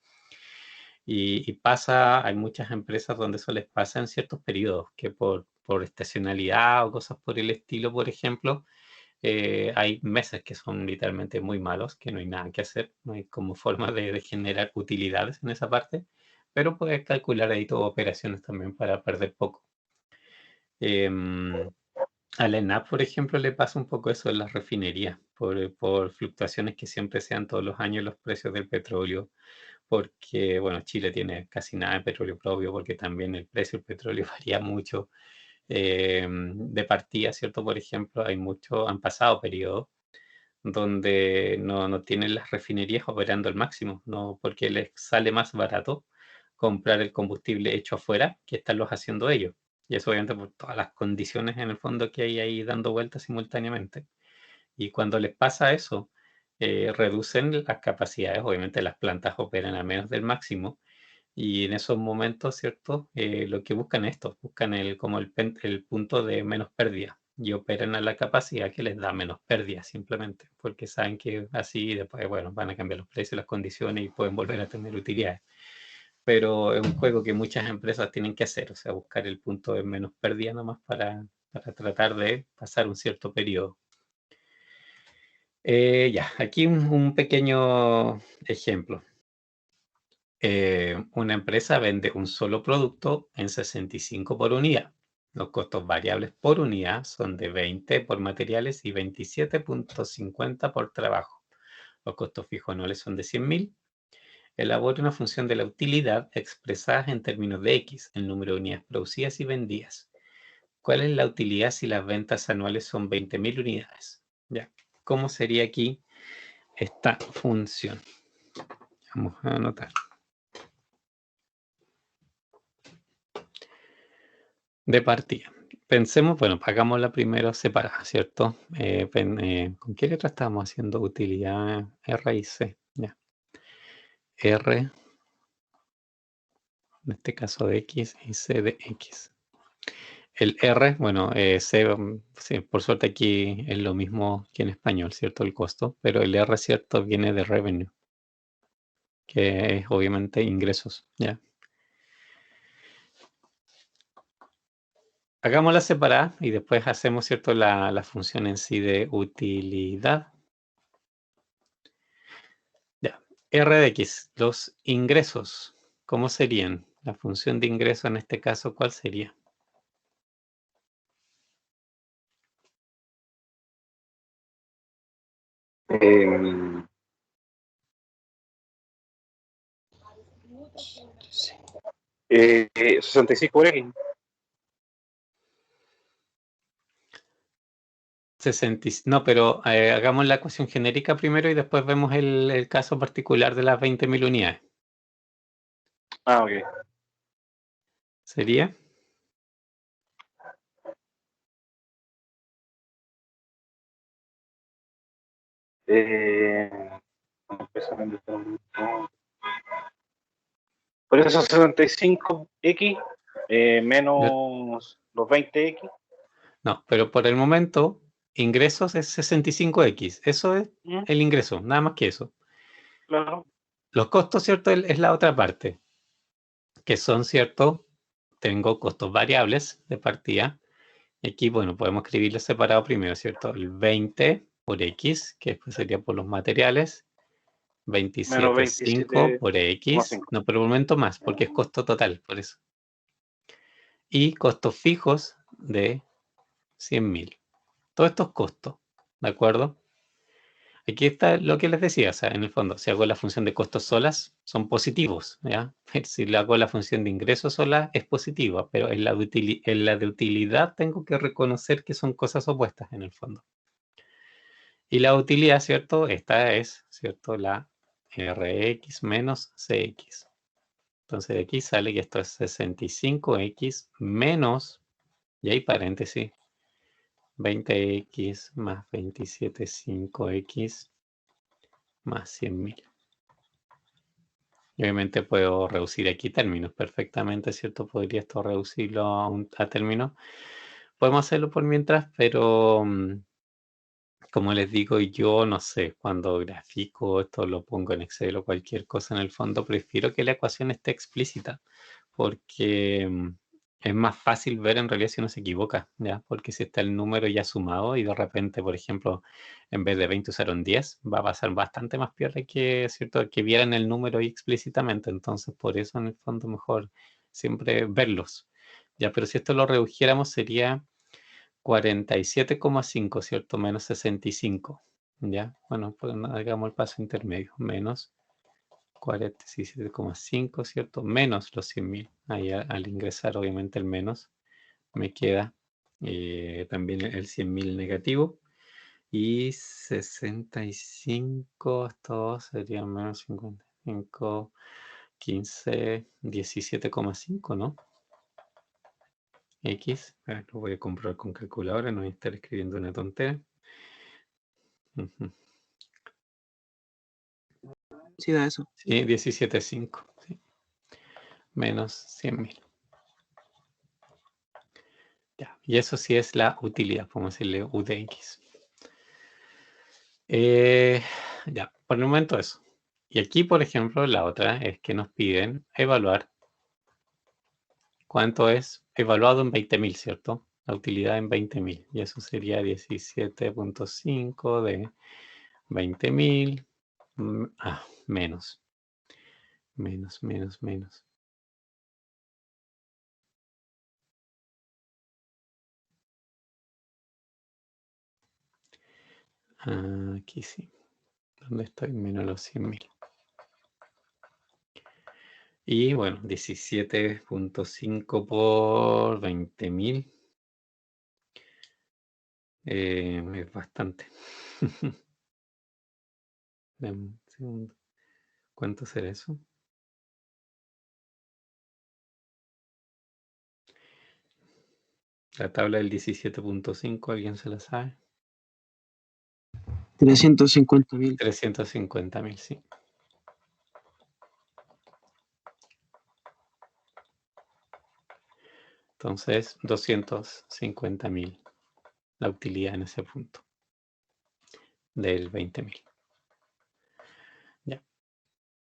Y pasa, hay muchas empresas donde eso les pasa en ciertos periodos, que por estacionalidad o cosas por el estilo, por ejemplo, hay meses que son literalmente muy malos, que no hay nada que hacer, no hay como forma de generar utilidades en esa parte, pero puedes calcular ahí tus operaciones también para perder poco. A la ENAP, por ejemplo, le pasa un poco eso en las refinerías, por fluctuaciones que siempre sean todos los años los precios del petróleo, porque, bueno, Chile tiene casi nada de petróleo propio, porque también el precio del petróleo varía mucho. De partida, ¿cierto? Por ejemplo, han pasado periodos donde no tienen las refinerías operando al máximo, no, porque les sale más barato comprar el combustible hecho afuera que estarlos haciendo ellos. Y eso obviamente por todas las condiciones en el fondo que hay ahí dando vueltas simultáneamente. Y cuando les pasa eso, reducen las capacidades, obviamente las plantas operan a menos del máximo, y en esos momentos, ¿cierto? Lo que buscan es esto, buscan como el punto de menos pérdida y operan a la capacidad que les da menos pérdida simplemente, porque saben que así después, bueno, van a cambiar los precios, las condiciones y pueden volver a tener utilidades. Pero es un juego que muchas empresas tienen que hacer, o sea, buscar el punto de menos pérdida nomás para tratar de pasar un cierto periodo. Ya, aquí un pequeño ejemplo. Una empresa vende un solo producto en 65 por unidad. Los costos variables por unidad son de 20 por materiales y 27.50 por trabajo. Los costos fijos anuales son de 100.000. Elabora una función de la utilidad expresada en términos de X, el número de unidades producidas y vendidas. ¿Cuál es la utilidad si las ventas anuales son 20.000 unidades? Ya, ¿cómo sería aquí esta función? Vamos a anotar. De partida. Pensemos, bueno, hagámosla primero separada, ¿cierto? ¿Con qué letra estamos haciendo utilidad? R y C. Ya. R, en este caso de X y C de X. El R, bueno, C, sí, por suerte aquí es lo mismo que en español, ¿cierto? El costo, pero el R, ¿cierto? Viene de revenue, que es obviamente ingresos, ¿ya? Hagámosla separada y después hacemos, ¿cierto? La función en sí de utilidad. Ya. R de X, los ingresos, ¿cómo serían? La función de ingreso en este caso, ¿cuál sería? Eh, 65 por X. 60, no, pero hagamos la ecuación genérica primero y después vemos el caso particular de las 20.000 unidades. Ah, ok. ¿Sería? Por eso 65X menos los 20X. No, pero por el momento, ingresos es 65X. Eso es el ingreso, nada más que eso. Claro. Los costos, ¿cierto? Es la otra parte, que son, ¿cierto? Tengo costos variables de partida. Aquí, bueno, podemos escribirlo separado primero, ¿cierto? El 20 por X, que después sería por los materiales. Menos 27,5 por X. 27,5. No, por el momento más, porque es costo total, por eso. Y costos fijos de 100.000. Todos estos costos, ¿de acuerdo? Aquí está lo que les decía, o sea, en el fondo, si hago la función de costos solas, son positivos, ¿ya? Si le hago la función de ingresos sola, es positiva, pero en la de utilidad tengo que reconocer que son cosas opuestas en el fondo. Y la utilidad, ¿cierto? Esta es, ¿cierto? La Rx menos Cx. Entonces de aquí sale que esto es 65X menos, y hay paréntesis, 20X más 27,5X más 100.000. Y obviamente puedo reducir aquí términos perfectamente, ¿cierto? Podría esto reducirlo a términos. Podemos hacerlo por mientras, pero como les digo, yo no sé, cuando grafico esto lo pongo en Excel o cualquier cosa en el fondo, prefiero que la ecuación esté explícita, porque es más fácil ver en realidad si uno se equivoca, ¿ya? Porque si está el número ya sumado y de repente, por ejemplo, en vez de 20 usaron 10, va a pasar bastante más piola que, ¿cierto? Que vieran el número ahí explícitamente. Entonces, por eso en el fondo mejor siempre verlos, ¿ya? Pero si esto lo redujéramos sería 47,5, ¿cierto? Menos 65, ¿ya? Bueno, pues hagamos el paso intermedio, menos 47,5, ¿cierto? Menos los 100.000. Ahí al ingresar obviamente el menos me queda también el 100.000 negativo. Y 65, esto sería menos 55, 15, 17,5, ¿no? X, lo voy a comprobar con calculadora, no voy a estar escribiendo una tontera. Sí, da eso. Sí, 17,5, sí. Menos 100.000. Ya, y eso sí es la utilidad, podemos decirle U de X. Ya, por el momento eso. Y aquí, por ejemplo, la otra es que nos piden evaluar cuánto es evaluado en 20.000, ¿cierto? La utilidad en 20.000. Y eso sería 17,5 de 20.000. Menos. Menos. Aquí sí. ¿Dónde estoy? Menos los 100.000. Y bueno, 17,5 por 20.000. Es bastante. Dame un segundo. ¿Cuánto será eso? La tabla del 17,5, ¿alguien se la sabe? 350.000. 350.000, sí. Entonces, 250.000 la utilidad en ese punto del 20.000. Ya.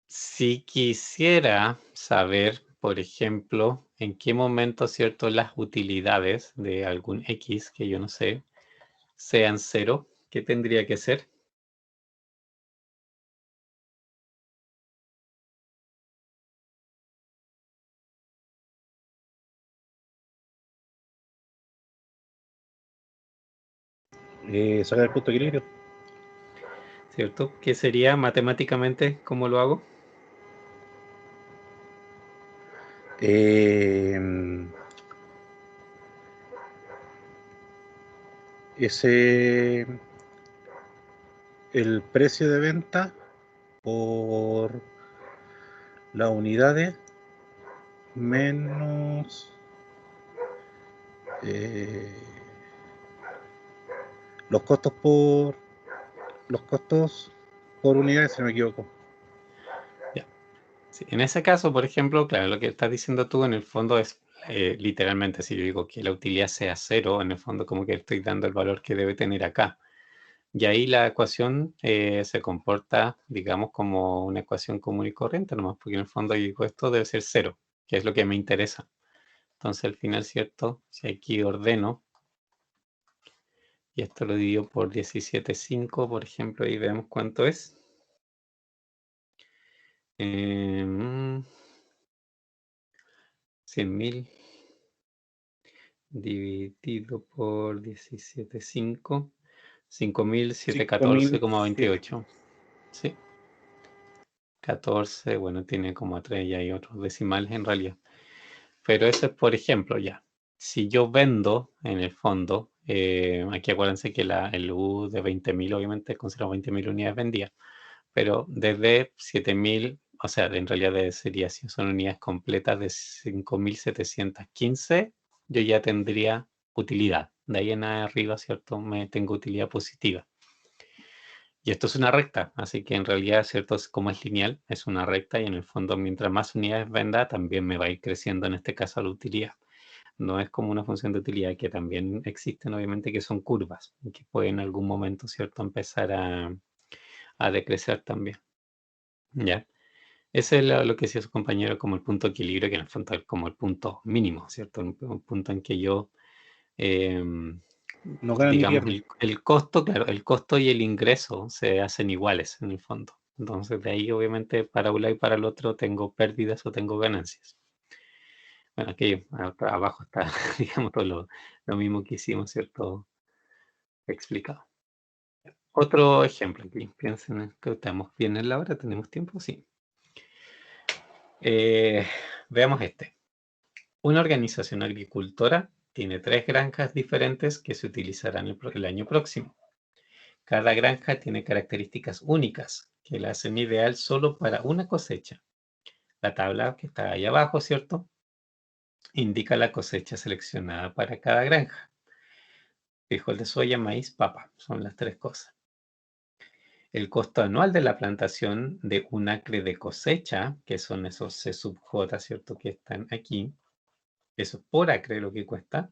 Si quisiera saber, por ejemplo, en qué momento, ¿cierto?, las utilidades de algún X, que yo no sé, sean 0, ¿qué tendría que ser? Sacar el punto de equilibrio. ¿Cierto? ¿Qué sería matemáticamente? ¿Cómo lo hago? El precio de venta por las unidades menos los costos por unidades, si no me equivoco. Ya. Sí, en ese caso, por ejemplo, claro, lo que estás diciendo tú en el fondo es literalmente, si yo digo que la utilidad sea 0, en el fondo como que estoy dando el valor que debe tener acá. Y ahí la ecuación se comporta, digamos, como una ecuación común y corriente nomás, porque en el fondo yo digo esto debe ser 0, que es lo que me interesa. Entonces al final, ¿cierto? Si aquí ordeno, y esto lo divido por 17,5, por ejemplo, y vemos cuánto es. 100.000 dividido por 17,5, 5.714,28. Sí. 14, bueno, tiene como 3 y hay otros decimales en realidad. Pero eso es, por ejemplo, ya. Si yo vendo, en el fondo, aquí acuérdense que el U de 20.000 obviamente considera 20.000 unidades vendidas, pero desde 7.000, o sea, en realidad sería, si son unidades completas de 5.715, yo ya tendría utilidad. De ahí en arriba, ¿cierto? Tengo utilidad positiva. Y esto es una recta, así que en realidad, ¿cierto? Como es lineal, es una recta y en el fondo, mientras más unidades venda, también me va a ir creciendo en este caso la utilidad. No es como una función de utilidad, que también existen, obviamente, que son curvas, que pueden en algún momento, ¿cierto?, empezar a decrecer también. ¿Ya? Ese es lo que decía su compañero como el punto de equilibrio, que en el fondo es como el punto mínimo, ¿cierto? Un punto en que yo, No gana ni digamos, pierde. el costo, claro, el costo y el ingreso se hacen iguales en el fondo. Entonces, de ahí, obviamente, para un lado y para el otro tengo pérdidas o tengo ganancias. Bueno, aquí abajo está, digamos, todo lo mismo que hicimos, ¿cierto? Explicado. Otro ejemplo aquí, piensen en que estamos bien en la hora, ¿tenemos tiempo? Sí. Veamos este. Una organización agricultora tiene 3 granjas diferentes que se utilizarán el año próximo. Cada granja tiene características únicas que la hacen ideal solo para una cosecha. La tabla que está ahí abajo, ¿cierto?, indica la cosecha seleccionada para cada granja. Frijol de soya, maíz, papa, son las 3 cosas. El costo anual de la plantación de un acre de cosecha, que son esos C sub J, ¿cierto?, que están aquí, eso es por acre lo que cuesta.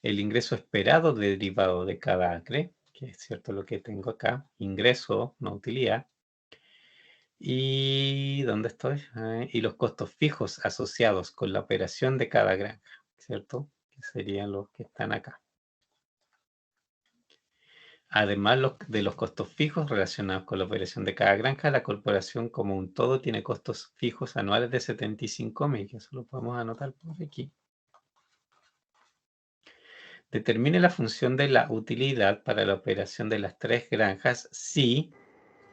El ingreso esperado derivado de cada acre, que es cierto lo que tengo acá, ingreso, no utilidad. ¿Y dónde estoy? Y los costos fijos asociados con la operación de cada granja, ¿cierto? Que serían los que están acá. Además de los costos fijos relacionados con la operación de cada granja, la corporación como un todo tiene costos fijos anuales de 75.000, que eso lo podemos anotar por aquí. Determine la función de la utilidad para la operación de las 3 granjas si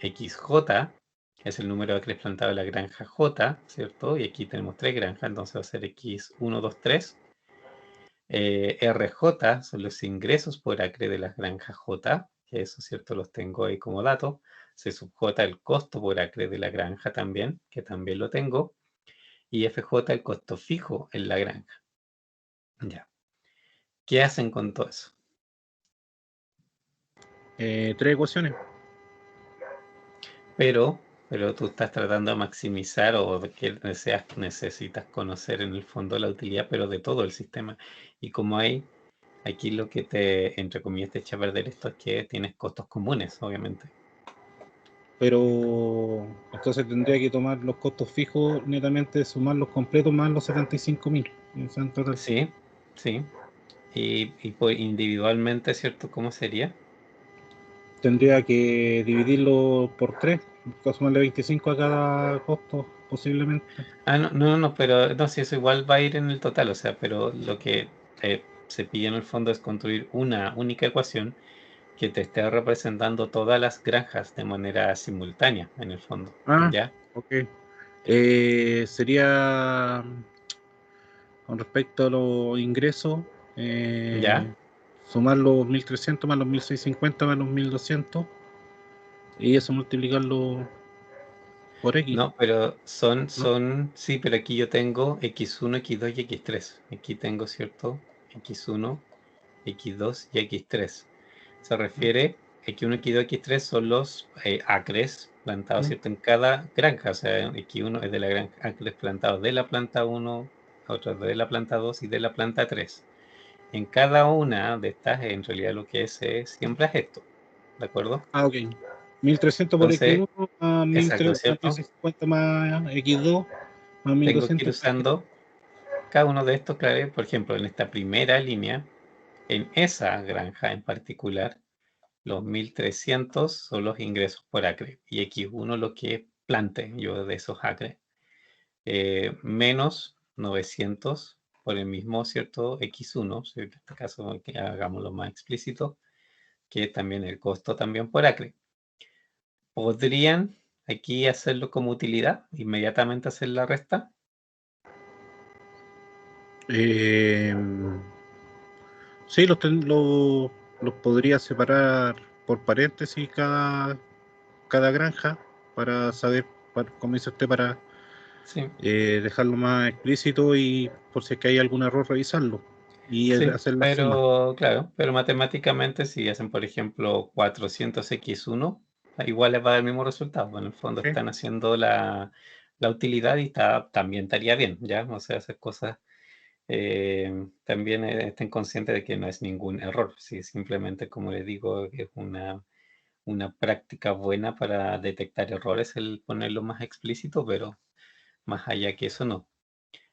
XJ es el número de acres plantados de la granja J, ¿cierto? Y aquí tenemos 3 granjas, entonces va a ser X1, 2, 3. RJ son los ingresos por acre de las granjas J, que eso, ¿cierto?, los tengo ahí como dato. C sub J el costo por acre de la granja también, que también lo tengo. Y FJ el costo fijo en la granja. Ya. ¿Qué hacen con todo eso? 3 ecuaciones. Pero tú estás tratando de maximizar o de que necesitas conocer en el fondo la utilidad, pero de todo el sistema. Y como hay, aquí lo que te, entre comillas, te echa a perder esto es que tienes costos comunes, obviamente. Pero entonces tendría que tomar los costos fijos netamente, sumar los completos más los 75.000 en total. Sí, sí. Y pues individualmente, ¿cierto? ¿Cómo sería? Tendría que dividirlo por 3, sumarle 25 a cada costo posiblemente. Ah, no, pero no, si eso igual va a ir en el total, o sea, pero lo que se pide en el fondo es construir una única ecuación que te esté representando todas las granjas de manera simultánea, en el fondo, Ah, ¿ya? ok. Sería con respecto a los ingresos, ¿Ya? sumar los 1.300 más los 1.650 más los 1.200 y eso multiplicarlo por X. No, pero ¿No? sí, pero aquí yo tengo X1, X2 y X3. Aquí tengo, ¿cierto? X1, X2 y X3. Se refiere, X1, X2, X3 son los acres plantados, ¿cierto?, en cada granja. O sea, X1 es de la granja, acres plantados de la planta 1, otro de la planta 2 y de la planta 3. En cada una de estas, en realidad lo que es siembras esto, ¿de acuerdo? Ah, ok. 1300 por Entonces, X1 a exacto, ¿cierto? 1650 más X2 más Tengo que ir 1200. usando cada uno de estos, clave. Por ejemplo, en esta primera línea, en esa granja en particular, los 1300 son los ingresos por acre y X1 lo que plante yo de esos acres. Menos 900 por el mismo, ¿cierto? X1, en este caso que hagámoslo más explícito, que también el costo también por acre. ¿Podrían aquí hacerlo como utilidad? Inmediatamente hacer la resta. Sí, los podría separar por paréntesis cada granja para saber, como dice usted, para Sí, dejarlo más explícito y por si es que hay algún error, revisarlo y sí, hacer la suma. pero claro, pero matemáticamente si hacen, por ejemplo, 400x1, igual les va a dar el mismo resultado. En el fondo Sí. están haciendo la utilidad y también estaría bien, ¿ya? O sea, hacer cosas, también estén conscientes de que no es ningún error, sí, simplemente, como les digo, es una práctica buena para detectar errores el ponerlo más explícito, pero más allá que eso no.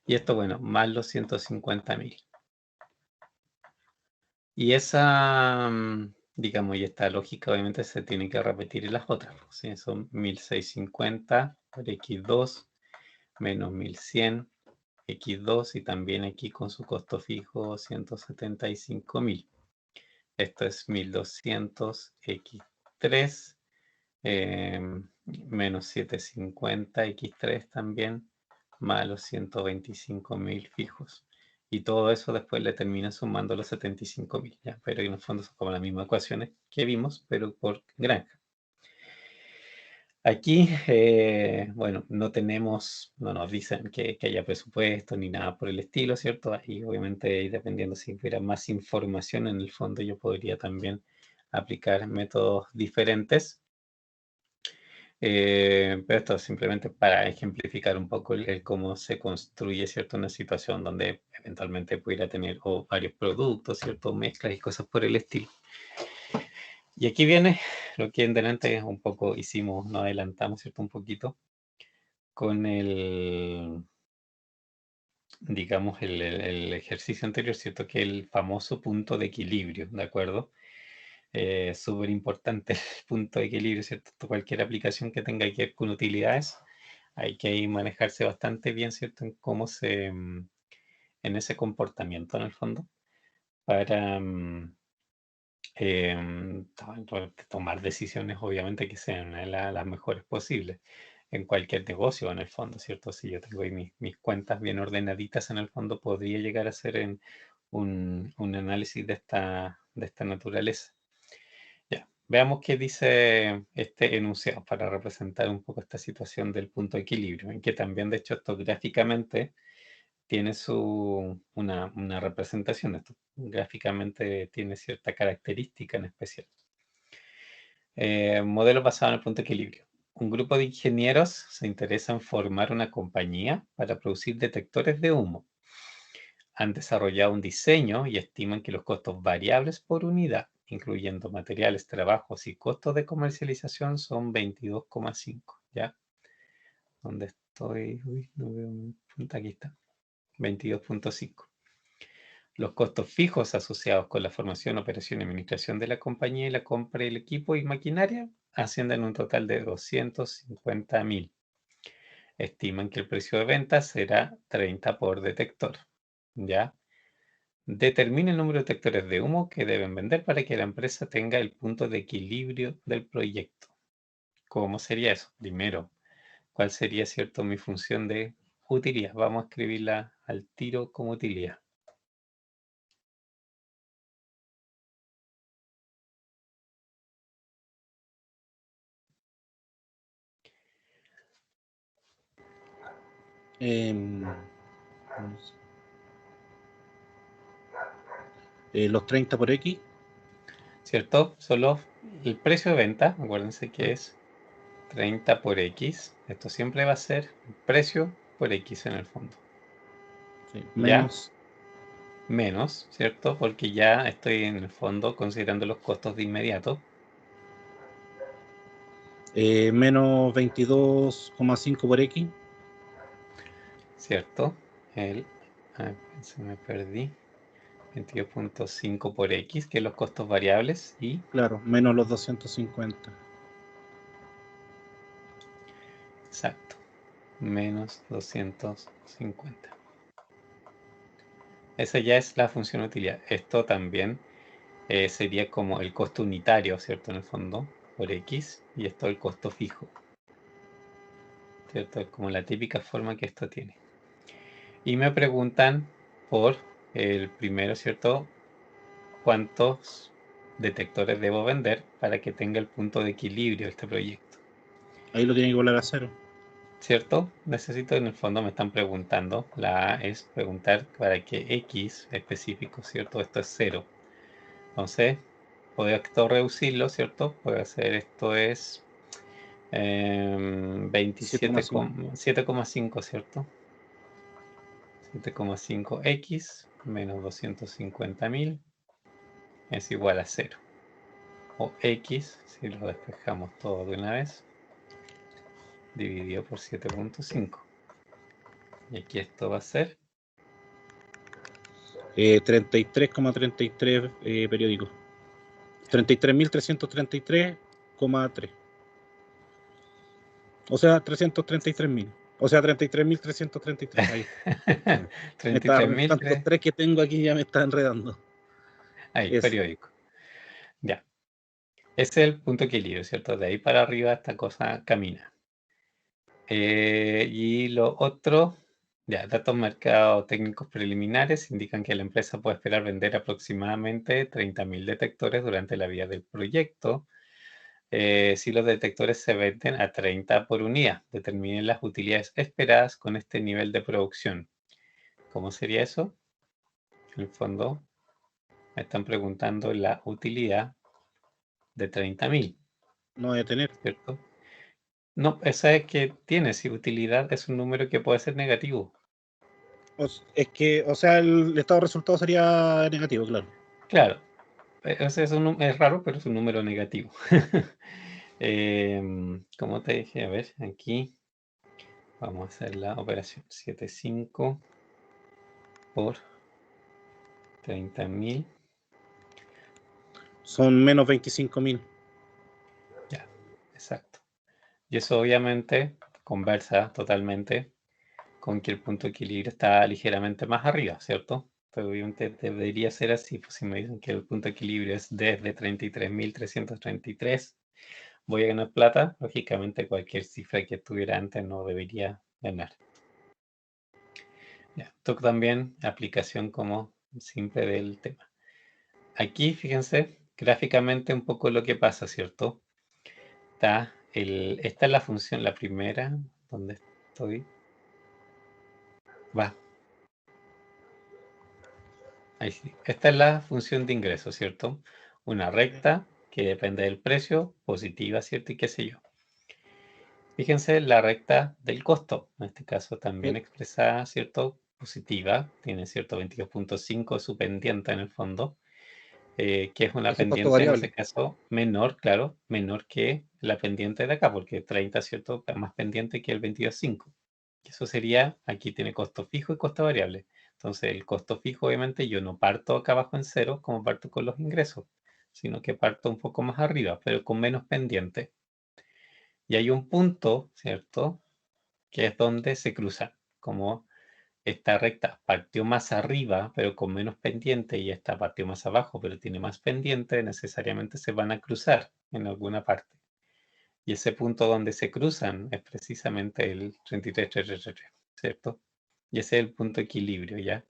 Y esto, bueno, más los 150.000. Y esa, digamos, y esta lógica obviamente se tiene que repetir en las otras. ¿Sí? Son 1650 por X2 menos 1100 X2 y también aquí con su costo fijo 175.000. Esto es 1200 X3 menos 750 X3 también, más los 125.000 fijos. Y todo eso después le termina sumando los 75.000, ¿ya? Pero en el fondo son como las mismas ecuaciones que vimos, pero por granja. Aquí, bueno, no nos dicen que haya presupuesto ni nada por el estilo, ¿cierto? Ahí obviamente, dependiendo si hubiera más información en el fondo, yo podría también aplicar métodos diferentes. Pero esto es simplemente para ejemplificar un poco el cómo se construye, ¿cierto? Una situación donde eventualmente pudiera tener varios productos, ¿cierto? Mezclas y cosas por el estilo. Y aquí viene lo que en delante un poco hicimos, nos adelantamos, ¿cierto? Un poquito con digamos, el ejercicio anterior, ¿cierto? Que el famoso punto de equilibrio, ¿de acuerdo? Súper importante el punto de equilibrio, ¿cierto? Cualquier aplicación que tenga que ver con utilidades, hay que ahí manejarse bastante bien, ¿cierto? En cómo en ese comportamiento en el fondo, para tomar decisiones obviamente que sean las mejores posibles en cualquier negocio en el fondo, ¿cierto? Si yo tengo ahí mis cuentas bien ordenaditas en el fondo, podría llegar a hacer un análisis de esta naturaleza. Ya, veamos qué dice este enunciado para representar un poco esta situación del punto de equilibrio, en que también, de hecho, esto gráficamente tiene una representación. Esto gráficamente tiene cierta característica en especial. Modelo basado en el punto de equilibrio. Un grupo de ingenieros se interesa en formar una compañía para producir detectores de humo. Han desarrollado un diseño y estiman que los costos variables por unidad, incluyendo materiales, trabajos y costos de comercialización, son 22,5. ¿Ya? ¿Dónde estoy? Uy, no veo mi punta. Aquí está. 22,5. Los costos fijos asociados con la formación, operación y administración de la compañía y la compra del equipo y maquinaria ascienden a un total de 250.000. Estiman que el precio de venta será 30 por detector. ¿Ya? Determine el número de detectores de humo que deben vender para que la empresa tenga el punto de equilibrio del proyecto. ¿Cómo sería eso? Primero, ¿cuál sería, cierto, mi función de utilidad? Vamos a escribirla al tiro como utilidad. Los 30 por X. ¿Cierto? Solo el precio de venta, acuérdense que es 30 por X. Esto siempre va a ser precio por X en el fondo. Sí, ¿Ya? menos Menos, ¿cierto? Porque ya estoy en el fondo considerando los costos de inmediato. menos 22,5 por X. ¿Cierto? Se me perdí. 22.5 por X, que es los costos variables, y Claro, menos los 250. exacto, menos 250. Esa ya es la función de utilidad. Esto también sería como el costo unitario, ¿cierto? En el fondo, por X, y esto el costo fijo. ¿Cierto? Es como la típica forma que esto tiene. Y me preguntan por el primero, ¿cierto? ¿Cuántos detectores debo vender para que tenga el punto de equilibrio este proyecto? Ahí lo tiene que volar a cero. ¿Cierto? Necesito, en el fondo me están preguntando, la A es preguntar para que X específico, ¿cierto? Esto es 0. Entonces, puedo esto reducirlo, ¿cierto? Puedo hacer esto es 7,5. 7,5, ¿cierto? 7,5X menos 250.000 es igual a 0. O X, si lo despejamos todo de una vez, dividido por 7,5. Y aquí esto va a ser 33,33 periódicos. 33.333,3. O sea, 333.000. O sea, 33.333. Ahí. Tantos 33.000. tres que tengo aquí ya me está enredando. Ahí, Eso. periódico. Ya. Ese es el punto de equilibrio, ¿cierto? De ahí para arriba esta cosa camina. Y lo otro, ya, datos mercado técnicos preliminares indican que la empresa puede esperar vender aproximadamente 30.000 detectores durante la vida del proyecto. Si los detectores se venden a 30 por unidad, determinen las utilidades esperadas con este nivel de producción. ¿Cómo sería eso? En el fondo, me están preguntando la utilidad de 30.000, No voy a tener. ¿cierto? No, esa es que tiene, si utilidad es un número que puede ser negativo. Es que, o sea, el estado de resultado sería negativo, claro. Claro, ese es raro, pero es un número negativo. Como te dije, a ver, aquí vamos a hacer la operación 75 por 30.000. Son menos 25.000. Ya, exacto. Y eso obviamente conversa totalmente con que el punto de equilibrio está ligeramente más arriba, ¿cierto? Pero obviamente debería ser así, pues si me dicen que el punto de equilibrio es desde 33.333, voy a ganar plata, lógicamente cualquier cifra que estuviera antes no debería ganar. Ya, esto también aplicación como simple del tema. Aquí, fíjense, gráficamente un poco lo que pasa, ¿cierto? Esta es la función, la primera, donde estoy. Va. Ahí sí. Esta es la función de ingreso, ¿cierto? Una recta que depende del precio, positiva, ¿cierto? Y qué sé yo. Fíjense la recta del costo, en este caso también expresada, ¿cierto? Positiva, tiene cierto 22.5 su pendiente en el fondo, que es una Ese costo pendiente en ese variable. caso menor, claro, menor que la pendiente de acá, porque 30, ¿cierto? Es más pendiente que el 22.5. Eso sería, aquí tiene costo fijo y costo variable. Entonces, el costo fijo, obviamente, yo no parto acá abajo en cero como parto con los ingresos, sino que parto un poco más arriba, pero con menos pendiente. Y hay un punto, ¿cierto? Que es donde se cruzan. Como esta recta partió más arriba, pero con menos pendiente, y esta partió más abajo, pero tiene más pendiente, necesariamente se van a cruzar en alguna parte. Y ese punto donde se cruzan es precisamente el 33,333, ¿cierto? Y ese es el punto de equilibrio, ¿ya?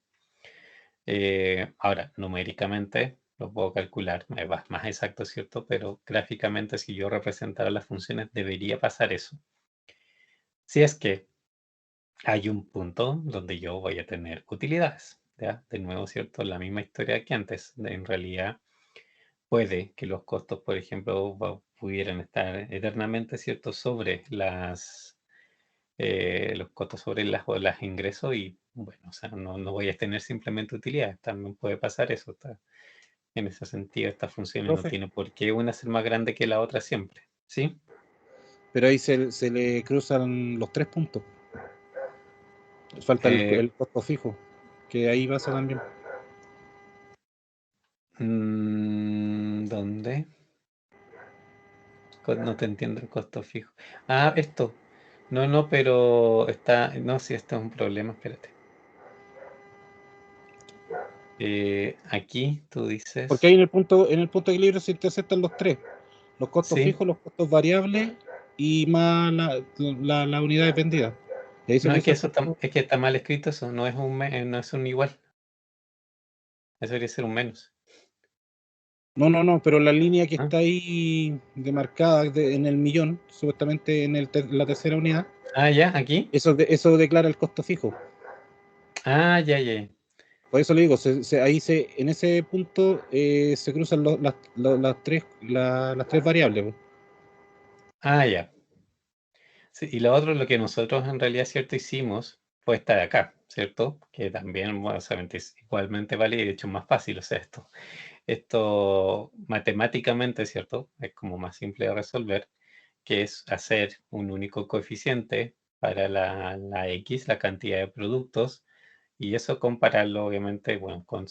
Ahora, numéricamente lo puedo calcular, más exacto, ¿cierto? Pero gráficamente, si yo representara las funciones, debería pasar eso. Si es que hay un punto donde yo voy a tener utilidades, ¿ya? De nuevo, ¿cierto? La misma historia que antes. En realidad, puede que los costos, por ejemplo, pudieran estar eternamente, ¿cierto? Sobre los costos sobre las ingresos y bueno, o sea, no voy a tener simplemente utilidades, también puede pasar eso. En ese sentido, estas funciones no Profe. tiene por qué una ser más grande que la otra siempre, ¿sí? Pero ahí se le cruzan los 3 puntos. Falta el costo fijo, que ahí pasa también. ¿Dónde? No te entiendo el costo fijo. Ah, esto. No, pero está... No, sí, esto es un problema, espérate. Aquí tú dices... Porque ahí en el punto de equilibrio se te aceptan los 3. Los costos Sí. fijos, los costos variables y más la unidad dependida. Y ahí se No, es que cruza eso es que está mal escrito eso, no es un igual. Eso debería ser un menos. No, pero la línea que ¿Ah? está ahí demarcada en el millón, supuestamente en la tercera unidad, Ah, ya, aquí. eso declara el costo fijo. Ah, ya. Por eso le digo, en ese punto se cruzan las tres variables. Po. Ah, ya. Sí, y lo otro, lo que nosotros en realidad, ¿cierto? Hicimos fue esta de acá, ¿cierto? Que también, bueno, obviamente es igualmente vale y de hecho más fácil, o sea, esto matemáticamente, ¿cierto? Es como más simple de resolver, que es hacer un único coeficiente para la X, la cantidad de productos, y eso compararlo, obviamente, bueno, con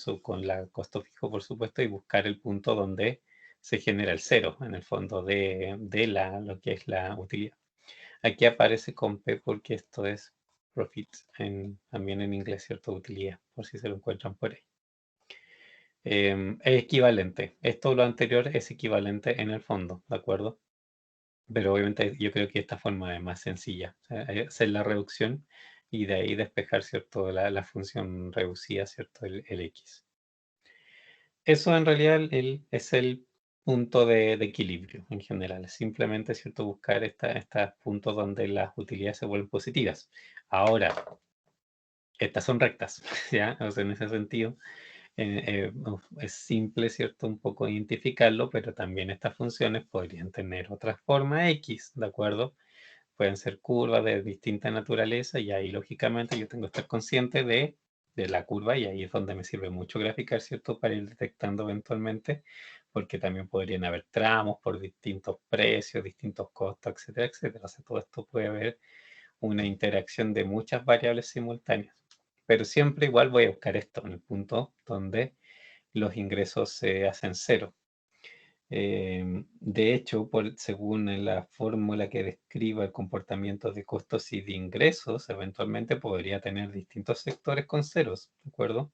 la costo fijo, por supuesto, y buscar el punto donde se genera el cero, en el fondo, de lo que es la utilidad. Aquí aparece con P porque esto es profit, también en inglés, ¿cierto? Utilidad, por si se lo encuentran por ahí. Es equivalente. Esto, lo anterior, es equivalente en el fondo, ¿de acuerdo? Pero obviamente yo creo que esta forma es más sencilla. O sea, hacer la reducción y de ahí despejar, ¿cierto? La función reducida, ¿cierto? El X. Eso en realidad es el punto de equilibrio en general. Simplemente, ¿cierto? Buscar estos puntos donde las utilidades se vuelven positivas. Ahora, estas son rectas, ¿ya? O sea, en ese sentido, es simple, ¿cierto? Un poco identificarlo, pero también estas funciones podrían tener otra forma X, ¿de acuerdo? Pueden ser curvas de distinta naturaleza y ahí, lógicamente, yo tengo que estar consciente de la curva y ahí es donde me sirve mucho graficar, ¿cierto? Para ir detectando eventualmente, porque también podrían haber tramos por distintos precios, distintos costos, etcétera, etcétera. O sea, todo esto puede haber una interacción de muchas variables simultáneas. Pero siempre igual voy a buscar esto, en el punto donde los ingresos se hacen cero. De hecho, según la fórmula que describa el comportamiento de costos y de ingresos, eventualmente podría tener distintos sectores con ceros, ¿de acuerdo?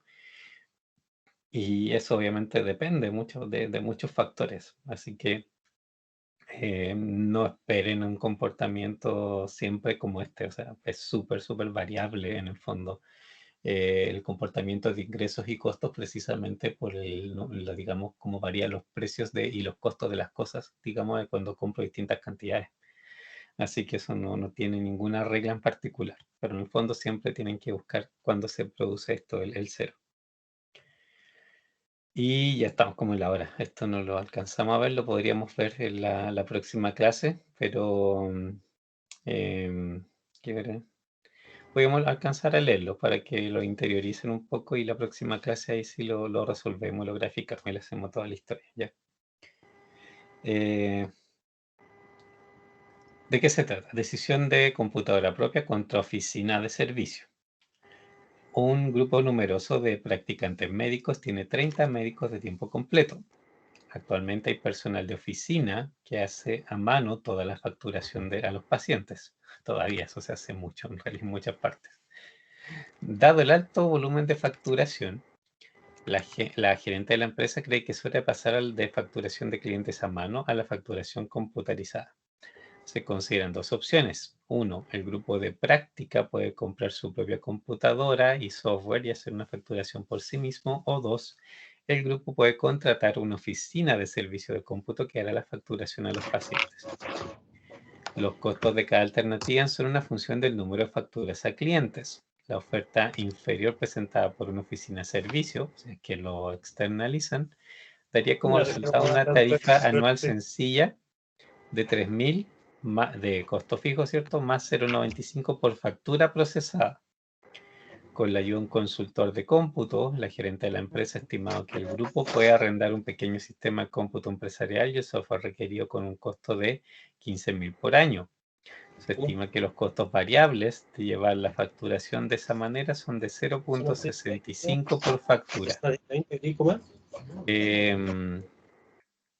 Y eso obviamente depende mucho de muchos factores. Así que no esperen un comportamiento siempre como este. O sea, es súper variable en el fondo. El comportamiento de ingresos y costos precisamente por digamos, cómo varían los precios y los costos de las cosas, digamos, de cuando compro distintas cantidades. Así que eso no tiene ninguna regla en particular, pero en el fondo siempre tienen que buscar cuándo se produce esto, el cero. Y ya estamos como en la hora. Esto no lo alcanzamos a ver, lo podríamos ver en la próxima clase, pero ¿qué veré? Podemos alcanzar a leerlo para que lo interioricen un poco y la próxima clase ahí sí lo resolvemos, lo graficamos y le hacemos toda la historia. ¿Ya? ¿De qué se trata? Decisión de computadora propia contra oficina de servicio. Un grupo numeroso de practicantes médicos tiene 30 médicos de tiempo completo. Actualmente hay personal de oficina que hace a mano toda la facturación a los pacientes. Todavía eso se hace mucho en muchas partes. Dado el alto volumen de facturación, la gerente de la empresa cree que es hora de pasar de facturación de clientes a mano a la facturación computarizada. Se consideran dos opciones. Uno, el grupo de práctica puede comprar su propia computadora y software y hacer una facturación por sí mismo. O dos, el grupo puede contratar una oficina de servicio de cómputo que hará la facturación a los pacientes. Los costos de cada alternativa son una función del número de facturas a clientes. La oferta inferior presentada por una oficina de servicio, o sea, que lo externalizan, daría como resultado una tarifa anual sencilla de 3.000 de costo fijo, ¿cierto? Más 0,95 por factura procesada. Con la ayuda de un consultor de cómputo, la gerente de la empresa ha estimado que el grupo puede arrendar un pequeño sistema de cómputo empresarial y el software requerido con un costo de 15.000 por año. Se estima que los costos variables de llevar la facturación de esa manera son de 0.65 por factura.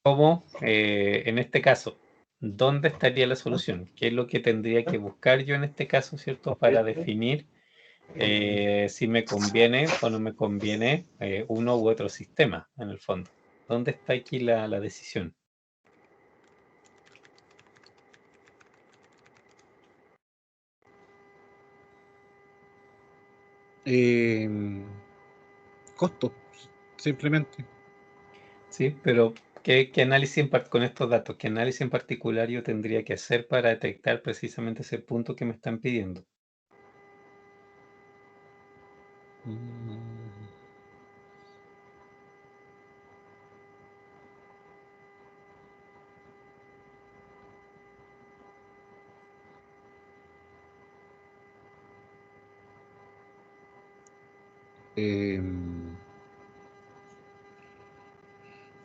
¿Cómo? En este caso, ¿dónde estaría la solución? ¿Qué es lo que tendría que buscar yo en este caso, cierto? Para definir si me conviene o no me conviene uno u otro sistema, en el fondo. ¿Dónde está aquí la decisión? Costo, simplemente. Sí, pero ¿qué análisis con estos datos? ¿Qué análisis en particular yo tendría que hacer para detectar precisamente ese punto que me están pidiendo?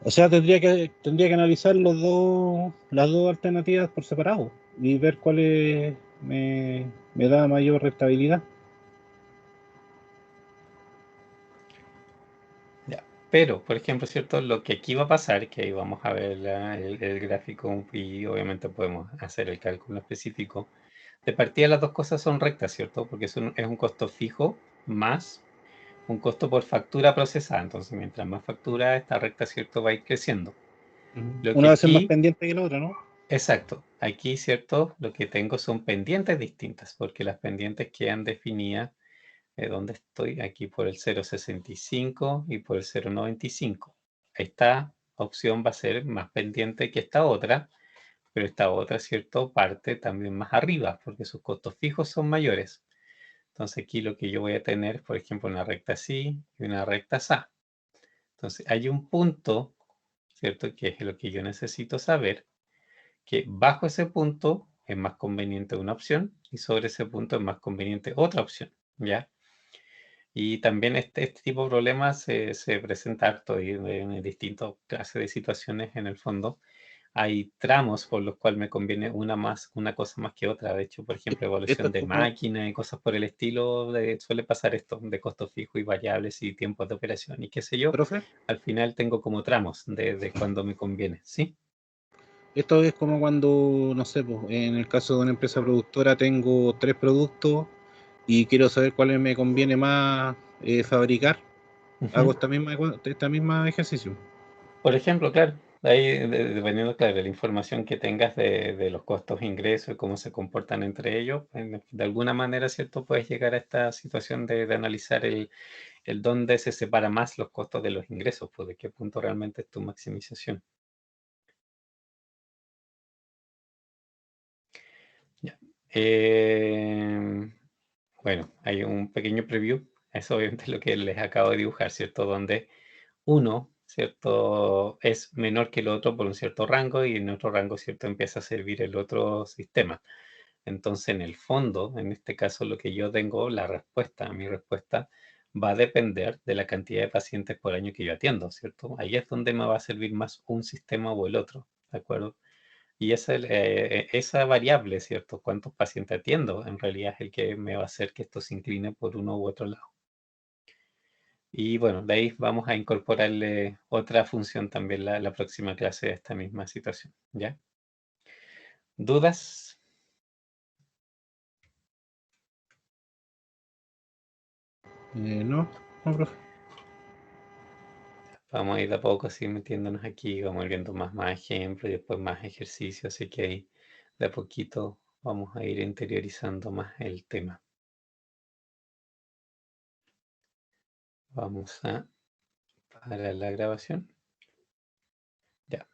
O sea, tendría que analizar las dos alternativas por separado y ver cuál me da mayor rentabilidad. Ya. Pero, por ejemplo, ¿cierto? Lo que aquí va a pasar, que ahí vamos a ver el gráfico y obviamente podemos hacer el cálculo específico. De partida las dos cosas son rectas, ¿cierto? Porque es un costo fijo más un costo por factura procesada. Entonces, mientras más factura, esta recta, ¿cierto? Va a ir creciendo. Lo que Una va a ser más aquí, pendiente que la otra, ¿no? exacto, aquí, ¿cierto? Lo que tengo son pendientes distintas, porque las pendientes quedan definidas, ¿dónde estoy? Aquí por el 0.65 y por el 0.95. Esta opción va a ser más pendiente que esta otra, pero esta otra, ¿cierto? Parte también más arriba, porque sus costos fijos son mayores. Entonces aquí lo que yo voy a tener, por ejemplo, una recta así y una recta así. Entonces hay un punto, ¿cierto? Que es lo que yo necesito saber, que bajo ese punto es más conveniente una opción y sobre ese punto es más conveniente otra opción, ¿ya? Y también este tipo de problemas se presenta harto y en distintas clases de situaciones en el fondo. Hay tramos por los cuales me conviene una cosa más que otra. De hecho, por ejemplo, Esto evaluación es de como, máquina y cosas por el estilo, suele pasar esto, de costos fijos y variables y tiempos de operación y qué sé yo. profe, Al final tengo como tramos de cuando me conviene, ¿sí? esto es como cuando, no sé, pues, en el caso de una empresa productora tengo 3 productos y quiero saber cuáles me conviene más fabricar. Hago Ujú. esta misma ejercicio. Por ejemplo, claro, ahí dependiendo, claro, de la información que tengas de los costos, ingresos y cómo se comportan entre ellos, de alguna manera, ¿cierto? Puedes llegar a esta situación de analizar el dónde se separa más los costos de los ingresos, pues de qué punto realmente es tu maximización. Ya. Bueno, hay un pequeño preview, eso obviamente es lo que les acabo de dibujar, ¿cierto? Donde uno, ¿cierto? Es menor que el otro por un cierto rango y en otro rango, ¿cierto? Empieza a servir el otro sistema. Entonces, en el fondo, en este caso, lo que yo tengo, mi respuesta va a depender de la cantidad de pacientes por año que yo atiendo, ¿cierto? Ahí es donde me va a servir más un sistema o el otro, ¿de acuerdo? Y esa variable, ¿cierto? ¿Cuántos pacientes atiendo? En realidad es el que me va a hacer que esto se incline por uno u otro lado. Y bueno, de ahí vamos a incorporarle otra función también la próxima clase de esta misma situación, ¿ya? ¿Dudas? No, profe. Vamos a ir de a poco así metiéndonos aquí, vamos a ir viendo más ejemplos y después más ejercicios, así que ahí de a poquito vamos a ir interiorizando más el tema. Vamos a parar la grabación. Ya.